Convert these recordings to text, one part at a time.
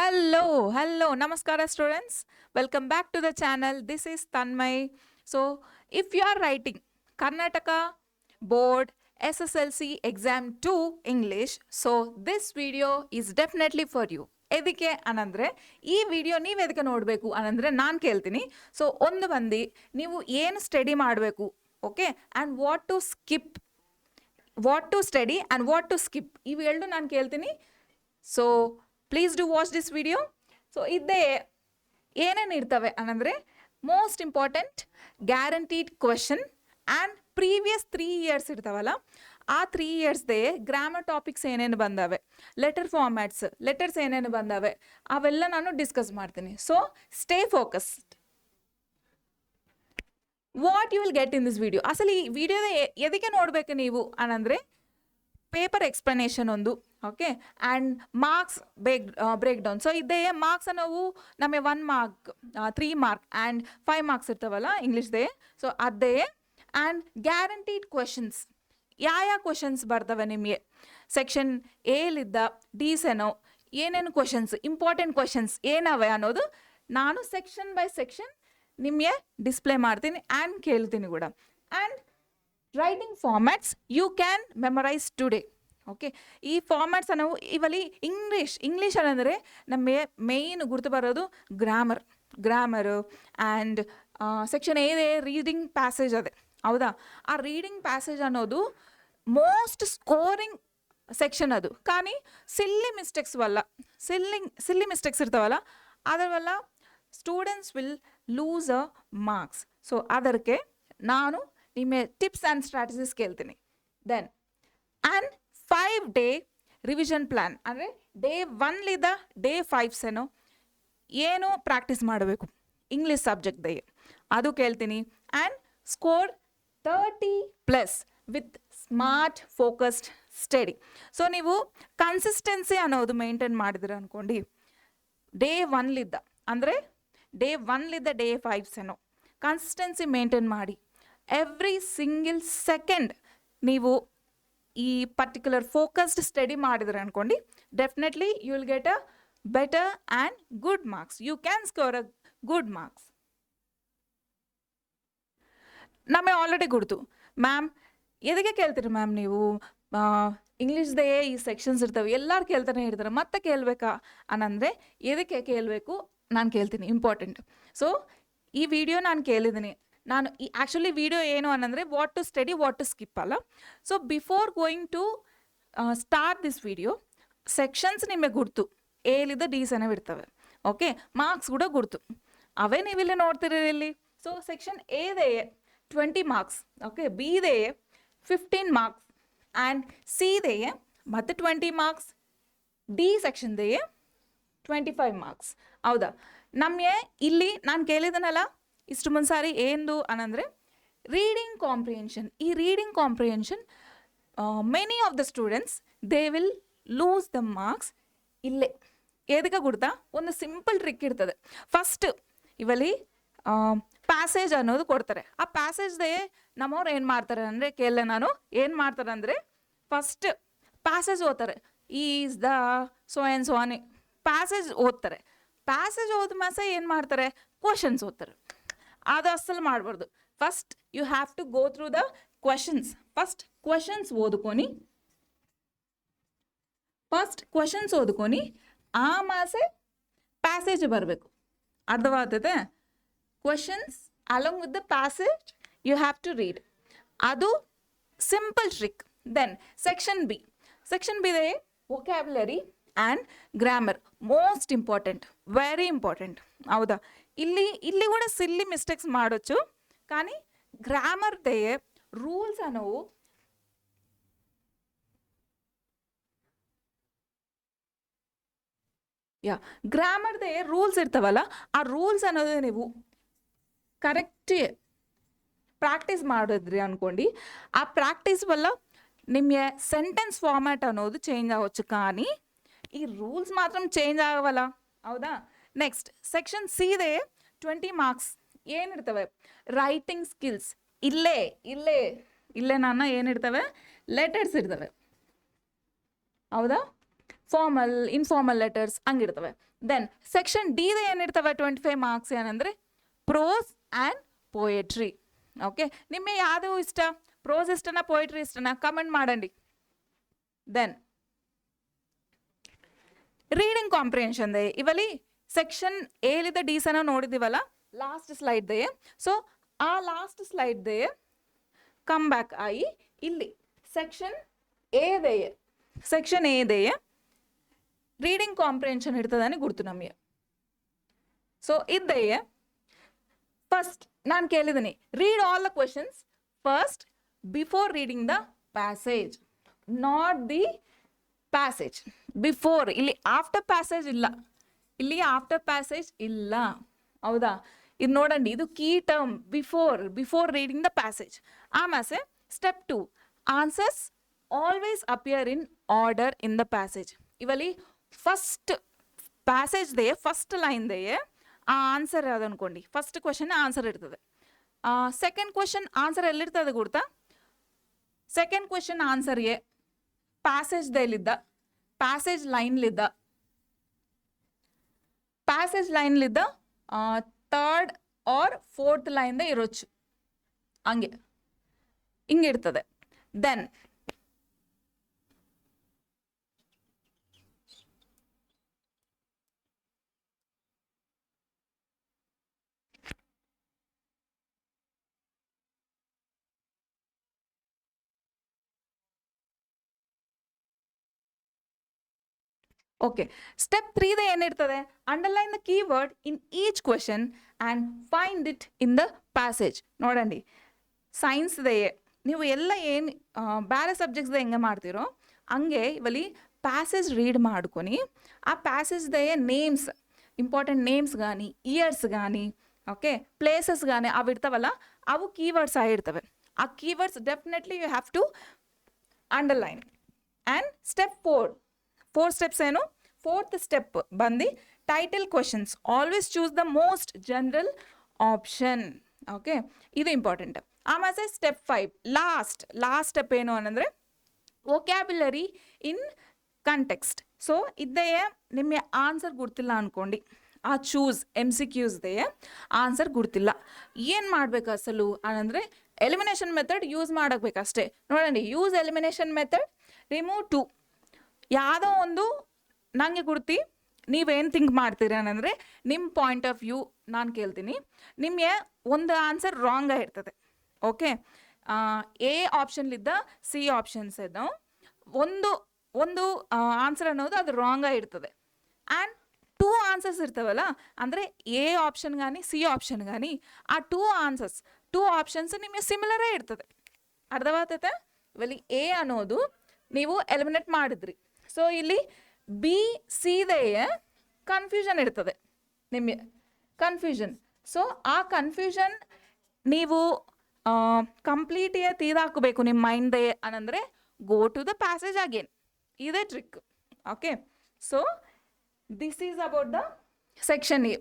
Hello, Namaskara students. Welcome back to the channel. This is Tanmay. So, if you are writing Karnataka Board SSLC Exam 2 English, so this video is definitely for you. ಎದಕ್ಕೆ ಅನ್ನಂದ್ರೆ ಈ video ನೀವು ಎದಕ್ಕೆ ನೋಡಬೇಕು ಅನ್ನಂದ್ರೆ ನಾನು ಕೇಳ್ತೀನಿ. So ಒಂದು ಬಂದು ನೀವು ಏನು ಸ್ಟಡಿ ಮಾಡಬೇಕು, okay, and what to study and what to skip ಇವೆರಡು ನಾನು ಕೇಳ್ತೀನಿ. So please do watch this video. So ಇದೇ ಏನೇನು ಇರ್ತವೆ ಅನ್ನಂದರೆ most important guaranteed question and previous 3 years ಇರ್ತಾವಲ್ಲ, ಆ 3 yearsದೇ ಗ್ರಾಮರ್ ಟಾಪಿಕ್ಸ್ ಏನೇನು ಬಂದಾವೆ, ಲೆಟರ್ಸ್ ಏನೇನು ಬಂದಾವೆ ಅವೆಲ್ಲ ನಾನು ಡಿಸ್ಕಸ್ ಮಾಡ್ತೀನಿ. So stay focused. What you will get in this video, ಅಸಲು ಈ ವಿಡಿಯೋದ ಎದಕ್ಕೆ ನೋಡಬೇಕು ನೀವು ಅನ್ನಂದರೆ ಪೇಪರ್ ಎಕ್ಸ್ಪ್ಲನೇಷನ್ ಒಂದು, okay, and marks break down. So ಇದೇ ಮಾರ್ಕ್ಸ್ ನಾವು ನಮಗೆ 1 mark 3 mark ಆ್ಯಂಡ್ 5 marks ಇರ್ತಾವಲ್ಲ ಇಂಗ್ಲೀಷ್ದೇ. ಸೊ ಅದೇ ಆ್ಯಂಡ್ ಗ್ಯಾರಂಟೀಡ್ ಕ್ವೆಶನ್ಸ್, ಯಾವ ಕ್ವೆಶನ್ಸ್ ಬರ್ತವೆ ನಿಮಗೆ ಸೆಕ್ಷನ್ ಎಲಿದ್ದ ಡಿಸೆನೋ ಏನೇನು ಕ್ವೆಶನ್ಸ್, ಇಂಪಾರ್ಟೆಂಟ್ ಕ್ವೆಶನ್ಸ್ ಏನವೆ ಅನ್ನೋದು ನಾನು ಸೆಕ್ಷನ್ ಬೈ ಸೆಕ್ಷನ್ ನಿಮಗೆ ಡಿಸ್ಪ್ಲೇ ಮಾಡ್ತೀನಿ ಆ್ಯಂಡ್ ಕೇಳ್ತೀನಿ ಕೂಡ. And writing formats you can memorise today, okay. ಈ ಫಾರ್ಮ್ಯಾಟ್ಸ್ ನಾವು ಇವಲ್ಲಿ ಇಂಗ್ಲೀಷ್ ಅಂದರೆ ನಮಗೆ ಮೇಯ್ನ್ ಗುರ್ತು ಬರೋದು ಗ್ರಾಮರು ಆ್ಯಂಡ್ ಸೆಕ್ಷನ್ ಏದೇ ರೀಡಿಂಗ್ ಪ್ಯಾಸೇಜ್ ಅದೇ, ಹೌದಾ. ಆ ರೀಡಿಂಗ್ ಪ್ಯಾಸೇಜ್ ಅನ್ನೋದು ಮೋಸ್ಟ್ ಸ್ಕೋರಿಂಗ್ ಸೆಕ್ಷನ್ ಅದು. కానీ ಸಿಲ್ಲಿ ಮಿಸ್ಟೇಕ್ಸ್ ಇರ್ತಾವಲ್ಲ ಅದರವಲ್ಲ students will lose a marks. So ಅದಕ್ಕೆ ನಾನು ನಿಮಗೆ ಟಿಪ್ಸ್ ಆ್ಯಂಡ್ ಸ್ಟ್ರಾಟಜೀಸ್ ಕೇಳ್ತೀನಿ. Then and 5-day revision plan ಅಂದರೆ ಡೇ 1 ಡೇ 5 ಏನು ಪ್ರಾಕ್ಟೀಸ್ ಮಾಡಬೇಕು ಇಂಗ್ಲೀಷ್ ಸಬ್ಜೆಕ್ಟ್ದೇ ಅದು ಕೇಳ್ತೀನಿ. And score 30+ with smart focused study. So ನೀವು ಕನ್ಸಿಸ್ಟೆನ್ಸಿ ಅನ್ನೋದು ಮೇಂಟೈನ್ ಮಾಡಿದ್ರೆ ಅಂದ್ಕೊಂಡು ಡೇ 1 ಅಂದರೆ ಡೇ 1 ಡೇ 5 ಕನ್ಸಿಸ್ಟೆನ್ಸಿ ಮೇಂಟೈನ್ ಮಾಡಿ ಎವ್ರಿ ಸಿಂಗಲ್ ಸೆಕೆಂಡ್ ನೀವು ಈ ಪರ್ಟಿಕ್ಯುಲರ್ ಫೋಕಸ್ಡ್ ಸ್ಟಡಿ ಮಾಡಿದ್ರೆ ಅಂದ್ಕೊಂಡು definitely you will get a better and good marks. You can score a good marks. ನಮಗೆ ಆಲ್ರೆಡಿ ಗುರ್ತು ಮ್ಯಾಮ್ ಎದಕ್ಕೆ ಕೇಳ್ತೀರಿ ಮ್ಯಾಮ್ ನೀವು ಇಂಗ್ಲೀಷ್ದೇ ಈ ಸೆಕ್ಷನ್ಸ್ ಇರ್ತವೆ ಎಲ್ಲರೂ ಕೇಳ್ತಾನೆ ಇರ್ತಾರೆ ಮತ್ತೆ ಕೇಳಬೇಕಾ ಅನ್ನಂದರೆ ಎದಕ್ಕೆ ಕೇಳಬೇಕು ನಾನು ಕೇಳ್ತೀನಿ, ಇಂಪಾರ್ಟೆಂಟ್. ಸೊ ಈ ವಿಡಿಯೋ ನಾನು ಕೇಳಿದ್ದೀನಿ. ನಾನು ಈ ಆ್ಯಕ್ಚುಲಿ ವಿಡಿಯೋ ಏನು ಅನ್ನಂದರೆ what to study what to skip ಅಲ್ಲ. So before going to start this video sections ನಿಮಗೆ ಗುರ್ತು ಎಲಿದ್ದ ಡಿಸೆನವ್ ಇರ್ತವೆ, ಓಕೆ. ಮಾರ್ಕ್ಸ್ ಕೂಡ ಗುರ್ತು ಅವೇ ನೀವಿಲ್ಲಿ ನೋಡ್ತೀರಿ ಇಲ್ಲಿ. ಸೊ ಸೆಕ್ಷನ್ ಎದೇ 20 marks, ಓಕೆ, ಬಿದೇ 15 marks ಆ್ಯಂಡ್ ಸಿದೇ ಮತ್ತೆ 20 marks, ಡಿ ಸೆಕ್ಷನ್ದೇ 25 marks, ಹೌದಾ. ನಮಗೆ ಇಲ್ಲಿ ನಾನು ಕೇಳಿದನಲ್ಲ ಇಷ್ಟು ಮುಂದ್ಸಾರಿ ಏನು ಅನ್ನಂದರೆ ರೀಡಿಂಗ್ ಕಾಂಪ್ರಿಹೆನ್ಷನ್. ಈ reading comprehension many of the students they will lose the marks. ಇಲ್ಲೇ ಎದಕ್ಕೆ ಗುಡ್ತಾ ಒಂದು ಸಿಂಪಲ್ ಟ್ರಿಕ್ ಇರ್ತದೆ. ಫಸ್ಟ್ ಇವಲ್ಲಿ ಪ್ಯಾಸೇಜ್ ಅನ್ನೋದು ಕೊಡ್ತಾರೆ. ಆ ಪ್ಯಾಸೇಜ್ದೇ ನಮ್ಮವ್ರು ಏನು ಮಾಡ್ತಾರೆ ಅಂದರೆ ನಾನು ಏನು ಮಾಡ್ತಾರೆ ಅಂದರೆ ಫಸ್ಟ್ ಪ್ಯಾಸೇಜ್ ಓದ್ತಾರೆ. Is the so and so on passage ಓದ್ತಾರೆ. ಪ್ಯಾಸೇಜ್ ಓದ ಮಾಸ ಏನು ಮಾಡ್ತಾರೆ, ಕ್ವಶನ್ಸ್ ಓದ್ತಾರೆ. ಅದು ಅಸಲು ಮಾಡಬಾರ್ದು. First you have to go through the questions. First questions ಓದ್ಕೊನಿ ಆ ಮಾಸೆ ಪ್ಯಾಸೇಜ್ ಬರಬೇಕು. ಅರ್ಥವಾಗ್ತದೆ? Questions along with the passage you have to read. ಅದು ಸಿಂಪಲ್ ಟ್ರಿಕ್. ದೆನ್ ಸೆಕ್ಷನ್ ಬಿದೇ vocabulary and grammar most important, very important, ಹೌದಾ. ಇಲ್ಲಿ ಕೂಡ ಸಿಲ್ಲಿ ಮಿಸ್ಟೇಕ್ಸ್ ಮಾಡೊచ్చు. కానీ ಗ್ರಾಮರ್ದೇ ರೂಲ್ಸ್ ಅನ್ನೋವು ಗ್ರಾಮರ್ದೇ ರೂಲ್ಸ್ ಇರ್ತಾವಲ್ಲ ಆ ರೂಲ್ಸ್ ಅನ್ನೋದು ನೀವು ಕರೆಕ್ಟ್ ಪ್ರಾಕ್ಟೀಸ್ ಮಾಡಿದ್ರಿ ಅಂದ್ಕೊಂಡು ಆ ಪ್ರಾಕ್ಟೀಸ್ ವల్ల ನಿಮಗೆ ಸೆಂಟೆನ್ಸ್ ಫಾರ್ಮ್ಯಾಟ್ ಅನ್ನೋದು ಚೇಂಜ್ ಆಗೋచ్చు. కానీ ఈ రూల్స్ మాత్రం చేంజ్ ಆಗವಲ್ಲ, ಹೌದಾ. ನೆಕ್ಸ್ಟ್ ಸೆಕ್ಷನ್ ಸಿದೇ 20 marks ಏನಿರ್ತವೆ ರೈಟಿಂಗ್ ಸ್ಕಿಲ್ಸ್. ಇಲ್ಲೇ ನನ್ನ ಏನಿರ್ತವೆ ಲೆಟರ್ಸ್ ಇರ್ತವೆ, ಹೌದಾ. ಫಾರ್ಮಲ್ ಇನ್ಫಾರ್ಮಲ್ ಲೆಟರ್ಸ್ ಹಂಗಿರ್ತವೆ. ದೆನ್ ಸೆಕ್ಷನ್ ಡಿದ ಏನಿರ್ತವೆ 25 ಮಾರ್ಕ್ಸ್ ಏನಂದರೆ ಪ್ರೋಸ್ ಆ್ಯಂಡ್ ಪೋಯೆಟ್ರಿ. ಓಕೆ, ನಿಮಗೆ ಯಾವುದು ಇಷ್ಟ? ಪ್ರೋಸ್ ಇಷ್ಟನಾ ಪೋಯೆಟ್ರಿ ಇಷ್ಟನಾ? ಕಮೆಂಟ್ ಮಾಡಂడి. ದೆನ್ ರೀಡಿಂಗ್ ಕಾಂಪ್ರಿಹೆನ್ಷನ್ ದೇ ಇವಲ್ಲಿ ಸೆಕ್ಷನ್ ಏಲಿದ ಡಿಸನ ನೋಡಿದ್ದೀವಲ್ಲ ಲಾಸ್ಟ್ ಸ್ಲೈಡ್ ದೇ. ಸೊ ಆ last slide they come back ಆಗಿ ಇಲ್ಲಿ ಸೆಕ್ಷನ್ ಏದೇ ರೀಡಿಂಗ್ ಕಾಂಪ್ರಿಹೆನ್ಷನ್ ಇರ್ತదని ಗುರ್ತು ನಮಗೆ. ಸೊ ಇದ್ದೆಯೇ ಫಸ್ಟ್ ನಾನು ಕೇಳಿದ್ದೀನಿ, read all the questions first before reading the passage, not the passage before. ಇಲ್ಲಿ ಆಫ್ಟರ್ ಪ್ಯಾಸೇಜ್ ಇಲ್ಲ, ಹೌದಾ? ಇದು ನೋಡಂడి, ಇದು key term before reading the passage. ಆಮೇಲೆ step 2 answers always appear in order in the passage. ಇವಲ್ಲಿ ಫಸ್ಟ್ ಪ್ಯಾಸೇಜ್ ದೇ first line ದೇ ಆ ಆನ್ಸರ್ ಯಾವ್ದು ಅನ್ಕೊಂಡು ಫಸ್ಟ್ ಕ್ವೆಶನ್ ಆನ್ಸರ್ ಇರ್ತದೆ. ಸೆಕೆಂಡ್ ಕ್ವೆಶನ್ ಆನ್ಸರ್ ಎಲ್ಲಿರ್ತದೆ ಗುರ್ತಾ? ಸೆಕೆಂಡ್ ಕ್ವೆಶನ್ ಆನ್ಸರ್ ಪ್ಯಾಸೇಜ್ ದೇಲಿದ್ದ ಪ್ಯಾಸೇಜ್ ಲೈನ್ಲಿದ್ದ ಥರ್ಡ್ ಆರ್ ಫೋರ್ತ್ ಲೈನ್ದ ಇರೋಚು ಹಿಂಗಿರ್ತದೆ. ದೆನ್ ಓಕೆ, ಸ್ಟೆಪ್ 3 ಏನಿರ್ತದೆ? Underline the keyword in each question and find it in the passage. ನೋಡಂడి, ಸೈನ್ಸ್ದೇ ನೀವು ಎಲ್ಲ ಏನು ಬೇರೆ ಸಬ್ಜೆಕ್ಟ್ಸ್ದ ಹೆಂಗೆ ಮಾಡ್ತೀರೋ ಹಂಗೆ ಇವಲ್ಲಿ ಪ್ಯಾಸೇಜ್ ರೀಡ್ ಮಾಡ್కొని ಆ ಪ್ಯಾಸೇಜ್ದೇ ನೇಮ್ಸ್, ಇಂಪಾರ್ಟೆಂಟ್ ನೇಮ್ಸ್ కానీ ಇಯರ್ಸ್ కానీ ಓಕೆ ಪ್ಲೇಸಸ್ కానీ ಅವು ಇರ್ತಾವಲ್ಲ, ಅವು ಕೀವರ್ಡ್ಸ್ ಆಗಿರ್ತವೆ. ಆ keywords definitely you have to underline. And step 4 steps ಏನು? ಫೋರ್ತ್ ಸ್ಟೆಪ್ ಬಂದು title questions, always choose the most general option. Okay, ಇದು ಇಂಪಾರ್ಟೆಂಟ್. ಆಮೇಲೆ ಸ್ಟೆಪ್ 5 ಲಾಸ್ಟ್ ಸ್ಟೆಪ್ ಏನು ಅನ್ನಂದರೆ ವೊಕ್ಯಾಬ್ಯುಲರಿ ಇನ್ ಕಂಟೆಕ್ಸ್ಟ್. ಸೊ ಇದ್ದೇ ನಿಮಗೆ ಆನ್ಸರ್ ಗುರ್ತಿಲ್ಲ ಅನ್ಕೊಂಡು ಆ ಚೂಸ್ MCQsದೇ ಆನ್ಸರ್ ಗುರ್ತಿಲ್ಲ, ಏನು ಮಾಡಬೇಕು ಅಸಲು ಅನ್ನಂದರೆ ಎಲಿಮಿನೇಷನ್ ಮೆಥಡ್ ಯೂಸ್ ಮಾಡಬೇಕಷ್ಟೇ. ನೋಡಂడి, ಯೂಸ್ ಎಲಿಮಿನೇಷನ್ ಮೆಥಡ್, ರಿಮೂವ್ 2. ಯಾವುದೋ ಒಂದು ನನಗೆ ಗುರ್ತಿ ನೀವೇನು ಥಿಂಕ್ ಮಾಡ್ತೀರಿ ಅನ್ನಂದರೆ ನಿಮ್ಮ ಪಾಯಿಂಟ್ ಆಫ್ ವ್ಯೂ ನಾನು ಕೇಳ್ತೀನಿ. ನಿಮಗೆ ಒಂದು ಆನ್ಸರ್ ರಾಂಗ್ ಆಗಿರ್ತದೆ. ಓಕೆ, ಎ ಆಪ್ಷನ್ಲಿದ್ದ ಸಿ ಆಪ್ಷನ್ಸ್ ಇದ್ದೋ ಒಂದು ಆನ್ಸರ್ ಅನ್ನೋದು ಅದು ರಾಂಗ್ ಆಗಿರ್ತದೆ. ಆ್ಯಂಡ್ 2 ಆನ್ಸರ್ಸ್ ಇರ್ತವಲ್ಲ, ಅಂದರೆ ಎ ಆಪ್ಷನ್ కానీ ಸಿ ಆಪ್ಷನ್ కానీ ಆ 2 ಆಪ್ಷನ್ಸ್ ನಿಮಗೆ ಸಿಮಿಲರೇ ಇರ್ತದೆ. ಅರ್ಥವಾಗ್ತೈತೆ? ಇಲ್ಲಿ ಎ ಅನ್ನೋದು ನೀವು ಎಲಿಮಿನೇಟ್ ಮಾಡಿದ್ರಿ. ಸೊ ಇಲ್ಲಿ ಬಿ ಸಿದೇ ಕನ್ಫ್ಯೂಷನ್ ಇರ್ತದೆ ನಿಮಗೆ, ಕನ್ಫ್ಯೂಷನ್. ಸೊ ಆ ಕನ್ಫ್ಯೂಷನ್ ನೀವು ಕಂಪ್ಲೀಟಿಗೆ ತೀದಾಕಬೇಕು ನಿಮ್ಮ ಮೈಂಡ್ದೇ ಅನ್ನಂದರೆ go to the passage again. ಇದೇ trick. Okay, so this is about the section A.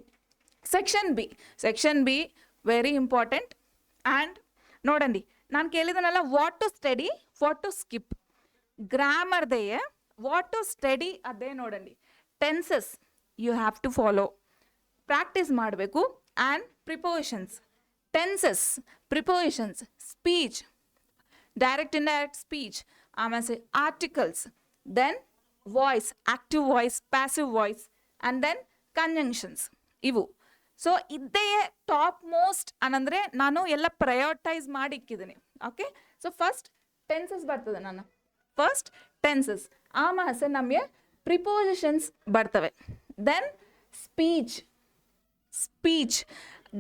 Section B very important. And ನೋಡಂడి, ನಾನು ಕೇಳಿದನಲ್ಲ what to study, what to skip. ಗ್ರಾಮರ್ದೇ ವಾಟ್ ಟು ಸ್ಟಡಿ ಅದೇ ನೋಡಂడి. Tenses you have to follow, practice ಮಾಡಬೇಕು. And prepositions, tenses, prepositions, speech, direct indirect speech, ಆಮೇಲೆ articles, then voice, active voice, passive voice, and then conjunctions ಇವು. So ಇದೇ top most ಅನ್ನಂದರೆ ನಾನು ಎಲ್ಲ ಪ್ರಯೋರಿಟೈಸ್ ಮಾಡಿ ಇಕ್ಕಿದ್ದೀನಿ. ಓಕೆ, ಸೊ ಫಸ್ಟ್ ಟೆನ್ಸಸ್ ಬರ್ತದೆ. ನಾನು ಫಸ್ಟ್ ಟೆನ್ಸಸ್, ಆಮೇಲೆ ನಮಗೆ ಪ್ರಿಪೋಸಿಷನ್ಸ್ ಬರ್ತವೆ. Then speech,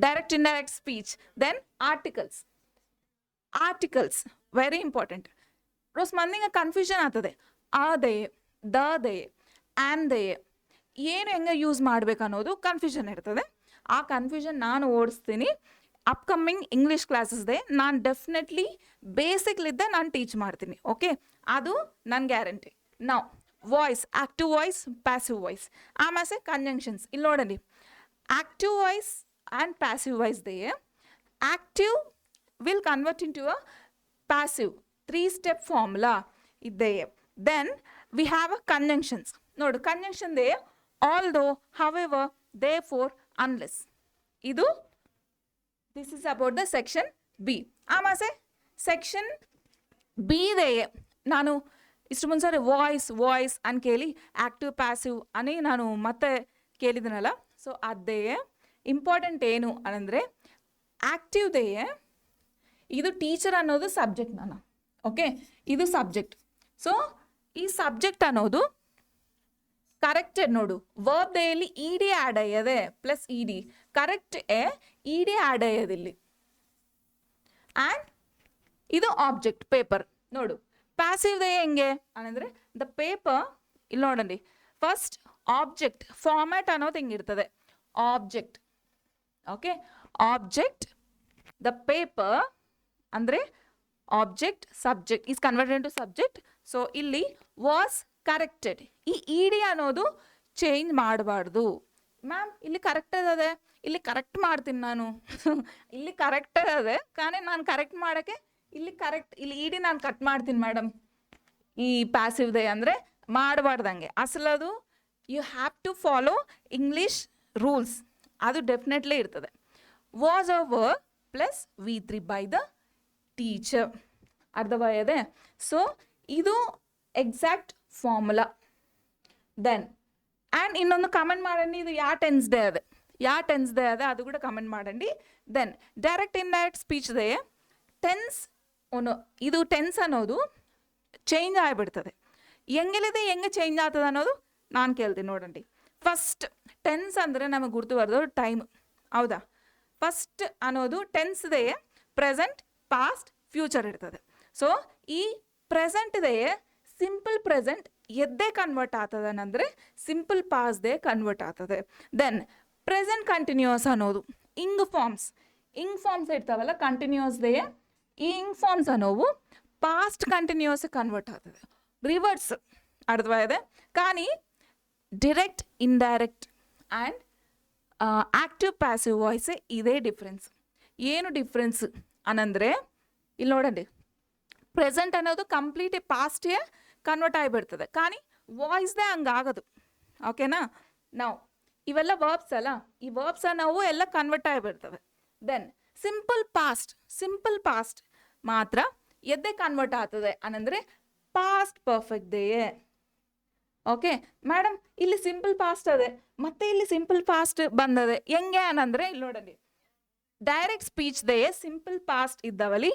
direct indirect speech, then articles very important. ರೋಸ್ ಮಂದಿಗೆ ಕನ್ಫ್ಯೂಷನ್ ಆಗ್ತದೆ, ಅದೇ ದೇ ಆ್ಯಂಡ್ ಏನು ಹೆಂಗೆ ಯೂಸ್ ಮಾಡ್ಬೇಕು ಅನ್ನೋದು ಕನ್ಫ್ಯೂಷನ್ ಇರ್ತದೆ. ಆ ಕನ್ಫ್ಯೂಷನ್ ನಾನು ಓಡಿಸ್ತೀನಿ. ಅಪ್ಕಮಿಂಗ್ ಇಂಗ್ಲೀಷ್ ಕ್ಲಾಸಸ್ದೇ ನಾನು ಡೆಫಿನೆಟ್ಲಿ ಬೇಸಿಕ್ಲಿದ್ದ ನಾನು ಟೀಚ್ ಮಾಡ್ತೀನಿ. ಓಕೆ, ಅದು ನನ್ನ ಗ್ಯಾರಂಟಿ. ನಾವು voice, active voice, passive voice, ಆಮೇಲೆ ಕಂಜಂಕ್ಷನ್ಸ್. ಇಲ್ಲಿ ನೋಡಲಿ, ಆಕ್ಟಿವ್ ವಾಯ್ಸ್ ಆ್ಯಂಡ್ ಪ್ಯಾಸಿವ್ ವಾಯ್ಸ್ದೇ active will convert into a passive 3-step formula ಇದ್ದೇ. Then we have a conjunctions. ನೋಡು ಕಂಜಂಕ್ಷನ್ ದೇ although however therefore unless. ಇದು this is about the section B. ಆಮಾಸೆ section B ದೇ ನಾನು ಇಷ್ಟು ಮುಂಚೆ ವಾಯ್ಸ್ అని ಕೇಳಿ ಆ್ಯಕ್ಟಿವ್ ಪ್ಯಾಸಿವ್ అని ನಾನು ಮತ್ತೆ ಕೇಳಿದನಲ್ಲ. ಸೊ ಅದೇ ಇಂಪಾರ್ಟೆಂಟ್ ಏನು ಅಂದರೆ ಆ್ಯಕ್ಟಿವ್ ದೇ ಇದು ಟೀಚರ್ ಅನ್ನೋದು ಸಬ್ಜೆಕ್ಟ್ ನಾನು. ಓಕೆ, ಇದು ಸಬ್ಜೆಕ್ಟ್. ಸೊ ಈ ಸಬ್ಜೆಕ್ಟ್ ಅನ್ನೋದು ಕರೆಕ್ಟೆಡ್ ನೋಡು. ವರ್ಬ್ ಡೇಯಲ್ಲಿ ಇ ಡಿ ಆ್ಯಡ್ ಅಯ್ಯದೆ plus E D correct E D add ಅಯ್ಯದಿಲ್ಲಿ. ಆ್ಯಂಡ್ ಇದು ಆಬ್ಜೆಕ್ಟ್ ಪೇಪರ್ ನೋಡು. ಪ್ಯಾಸಿವ್ ದೇ ಹೆಂಗೆ ಅಂದರೆ ದ ಪೇಪರ್ ಇಲ್ಲಿ ನೋಡಂడి. ಫಸ್ಟ್ ಆಬ್ಜೆಕ್ಟ್ ಫಾರ್ಮ್ಯಾಟ್ ಅನ್ನೋದು ಹಿಂಗಿರ್ತದೆ. Object okay, object the paper ಅಂದರೆ object subject is converted to subject. So ಇಲ್ಲಿ ವಾಸ್ ಕರೆಕ್ಟೆಡ್. ಈ ಇ ಡಿ ಅನ್ನೋದು ಚೇಂಜ್ ಮಾಡಬಾರ್ದು. ಮ್ಯಾಮ್ ಇಲ್ಲಿ ಕರೆಕ್ಟ್ ಅದೇ, ಇಲ್ಲಿ ಕರೆಕ್ಟ್ ಮಾಡ್ತೀನಿ ನಾನು ಇಲ್ಲಿ ಕರೆಕ್ಟ್ ಅದೇ కానీ ನಾನು ಕರೆಕ್ಟ್ ಮಾಡೋಕ್ಕೆ ಇಲ್ಲಿ ಕರೆಕ್ಟ್ ಇಲ್ಲಿ ಇ ಡಿ ನಾನು ಕಟ್ ಮಾಡ್ತೀನಿ ಮೇಡಮ್. ಈ ಪ್ಯಾಸಿವ್ ದೇ ಅಂದರೆ ಮಾಡಬಾರ್ದಂಗೆ ಅಸಲದು. You have to follow English rules, ಅದು ಡೆಫಿನೆಟ್ಲಿ ಇರ್ತದೆ. Was over plus V3 by the teacher. ಅರ್ಥವಾಗಿದೆ? ಸೊ ಇದು ಎಕ್ಸಾಕ್ಟ್ ಫಾರ್ಮುಲಾ. ದೆನ್ ಆ್ಯಂಡ್ ಇನ್ನೊಂದು ಕಮೆಂಟ್ ಮಾಡಂడి, ಇದು ಯಾವ ಟೆನ್ಸ್ ಡೇ ಅದೇ ಅದು ಕೂಡ ಕಮೆಂಟ್ ಮಾಡಂడి. ದೆನ್ ಡೈರೆಕ್ಟ್ ಇಂಡೈರೆಕ್ಟ್ ಸ್ಪೀಚ್ ದೇ ಟೆನ್ಸ್ ಇದು ಟೆನ್ಸ್ ಅನ್ನೋದು ಚೇಂಜ್ ಆಗಿಬಿಡ್ತದೆ. ಹೆಂಗೆಲ್ಲಿದೆ ಹೆಂಗೆ ಚೇಂಜ್ ಆಗ್ತದೆ ಅನ್ನೋದು ನಾನು ಕೇಳ್ತೀನಿ ನೋಡಂడి. ಫಸ್ಟ್ ಟೆನ್ಸ್ ಅಂದರೆ ನಮಗೆ ಗುರ್ತು ಬರೋದು ಟೈಮ್, ಹೌದಾ? ಫಸ್ಟ್ ಅನ್ನೋದು ಟೆನ್ಸ್ ದೇ ಪ್ರೆಸೆಂಟ್ ಪಾಸ್ಟ್ ಫ್ಯೂಚರ್ ಇರ್ತದೆ. ಸೊ ಈ ಪ್ರೆಸೆಂಟ್ ದೇ ಸಿಂಪಲ್ ಪ್ರೆಸೆಂಟ್ ಎದ್ದೇ ಕನ್ವರ್ಟ್ ಆಗ್ತದೆ ಅಂದರೆ ಸಿಂಪಲ್ ಪಾಸ್ ದೇ ಕನ್ವರ್ಟ್ ಆಗ್ತದೆ. ದೆನ್ ಪ್ರೆಸೆಂಟ್ ಕಂಟಿನ್ಯೂಸ್ ಅನ್ನೋದು ಇಂಗ್ ಫಾರ್ಮ್ಸ್ ಇರ್ತಾವಲ್ಲ ಕಂಟಿನ್ಯೂಸ್ ದೇ, ಈ ಇಂಗ್ ಫಾರ್ಮ್ಸ್ ಅನ್ನೋವು ಪಾಸ್ಟ್ ಕಂಟಿನ್ಯೂಸ್ ಕನ್ವರ್ಟ್ ಆಗ್ತದೆ. ರಿವರ್ಸ್ ಅರ್ಥವಾಗಿದೆ? కానీ direct indirect and active passive voice ಇದೇ ಡಿಫ್ರೆನ್ಸ್. ಏನು ಡಿಫ್ರೆನ್ಸ್ ಅನ್ನಂದರೆ ಇಲ್ಲಿ ನೋಡಂడి, ಪ್ರೆಸೆಂಟ್ ಅನ್ನೋದು ಕಂಪ್ಲೀಟ್ ಪಾಸ್ಟ್ಗೆ ಕನ್ವರ್ಟ್ ಆಗಿಬಿಡ್ತದೆ, కానీ ವಾಯ್ಸ್ದೇ ಹಂಗಾಗೋದು. ಓಕೆನಾ? ನಾವು ಇವೆಲ್ಲ ವರ್ಬ್ಸ್ ಅಲ್ಲ, ಈ ವರ್ಬ್ಸ್ ನಾವು ಎಲ್ಲ ಕನ್ವರ್ಟ್ ಆಗಿಬಿಡ್ತವೆ. ದೆನ್ ಸಿಂಪಲ್ ಪಾಸ್ಟ್ ಮಾತ್ರ ಎದ್ದೇ ಕನ್ವರ್ಟ್ ಆಗ್ತದೆ ಅನ್ನಂದರೆ ಪಾಸ್ಟ್ ಪರ್ಫೆಕ್ಟ್ ದೇ. ಓಕೆ ಮೇಡಮ್, ಇಲ್ಲಿ ಸಿಂಪಲ್ ಪಾಸ್ಟ್ ಅದೇ ಮತ್ತೆ ಇಲ್ಲಿ ಸಿಂಪಲ್ ಪಾಸ್ಟ್ ಬಂದದೆ ಹೆಂಗೆ ಅನ್ನಂದರೆ ಇಲ್ಲಿ ನೋಡಂడి, ಡೈರೆಕ್ಟ್ ಸ್ಪೀಚ್ ದೇ ಸಿಂಪಲ್ ಪಾಸ್ಟ್ ಇದ್ದವಲ್ಲಿ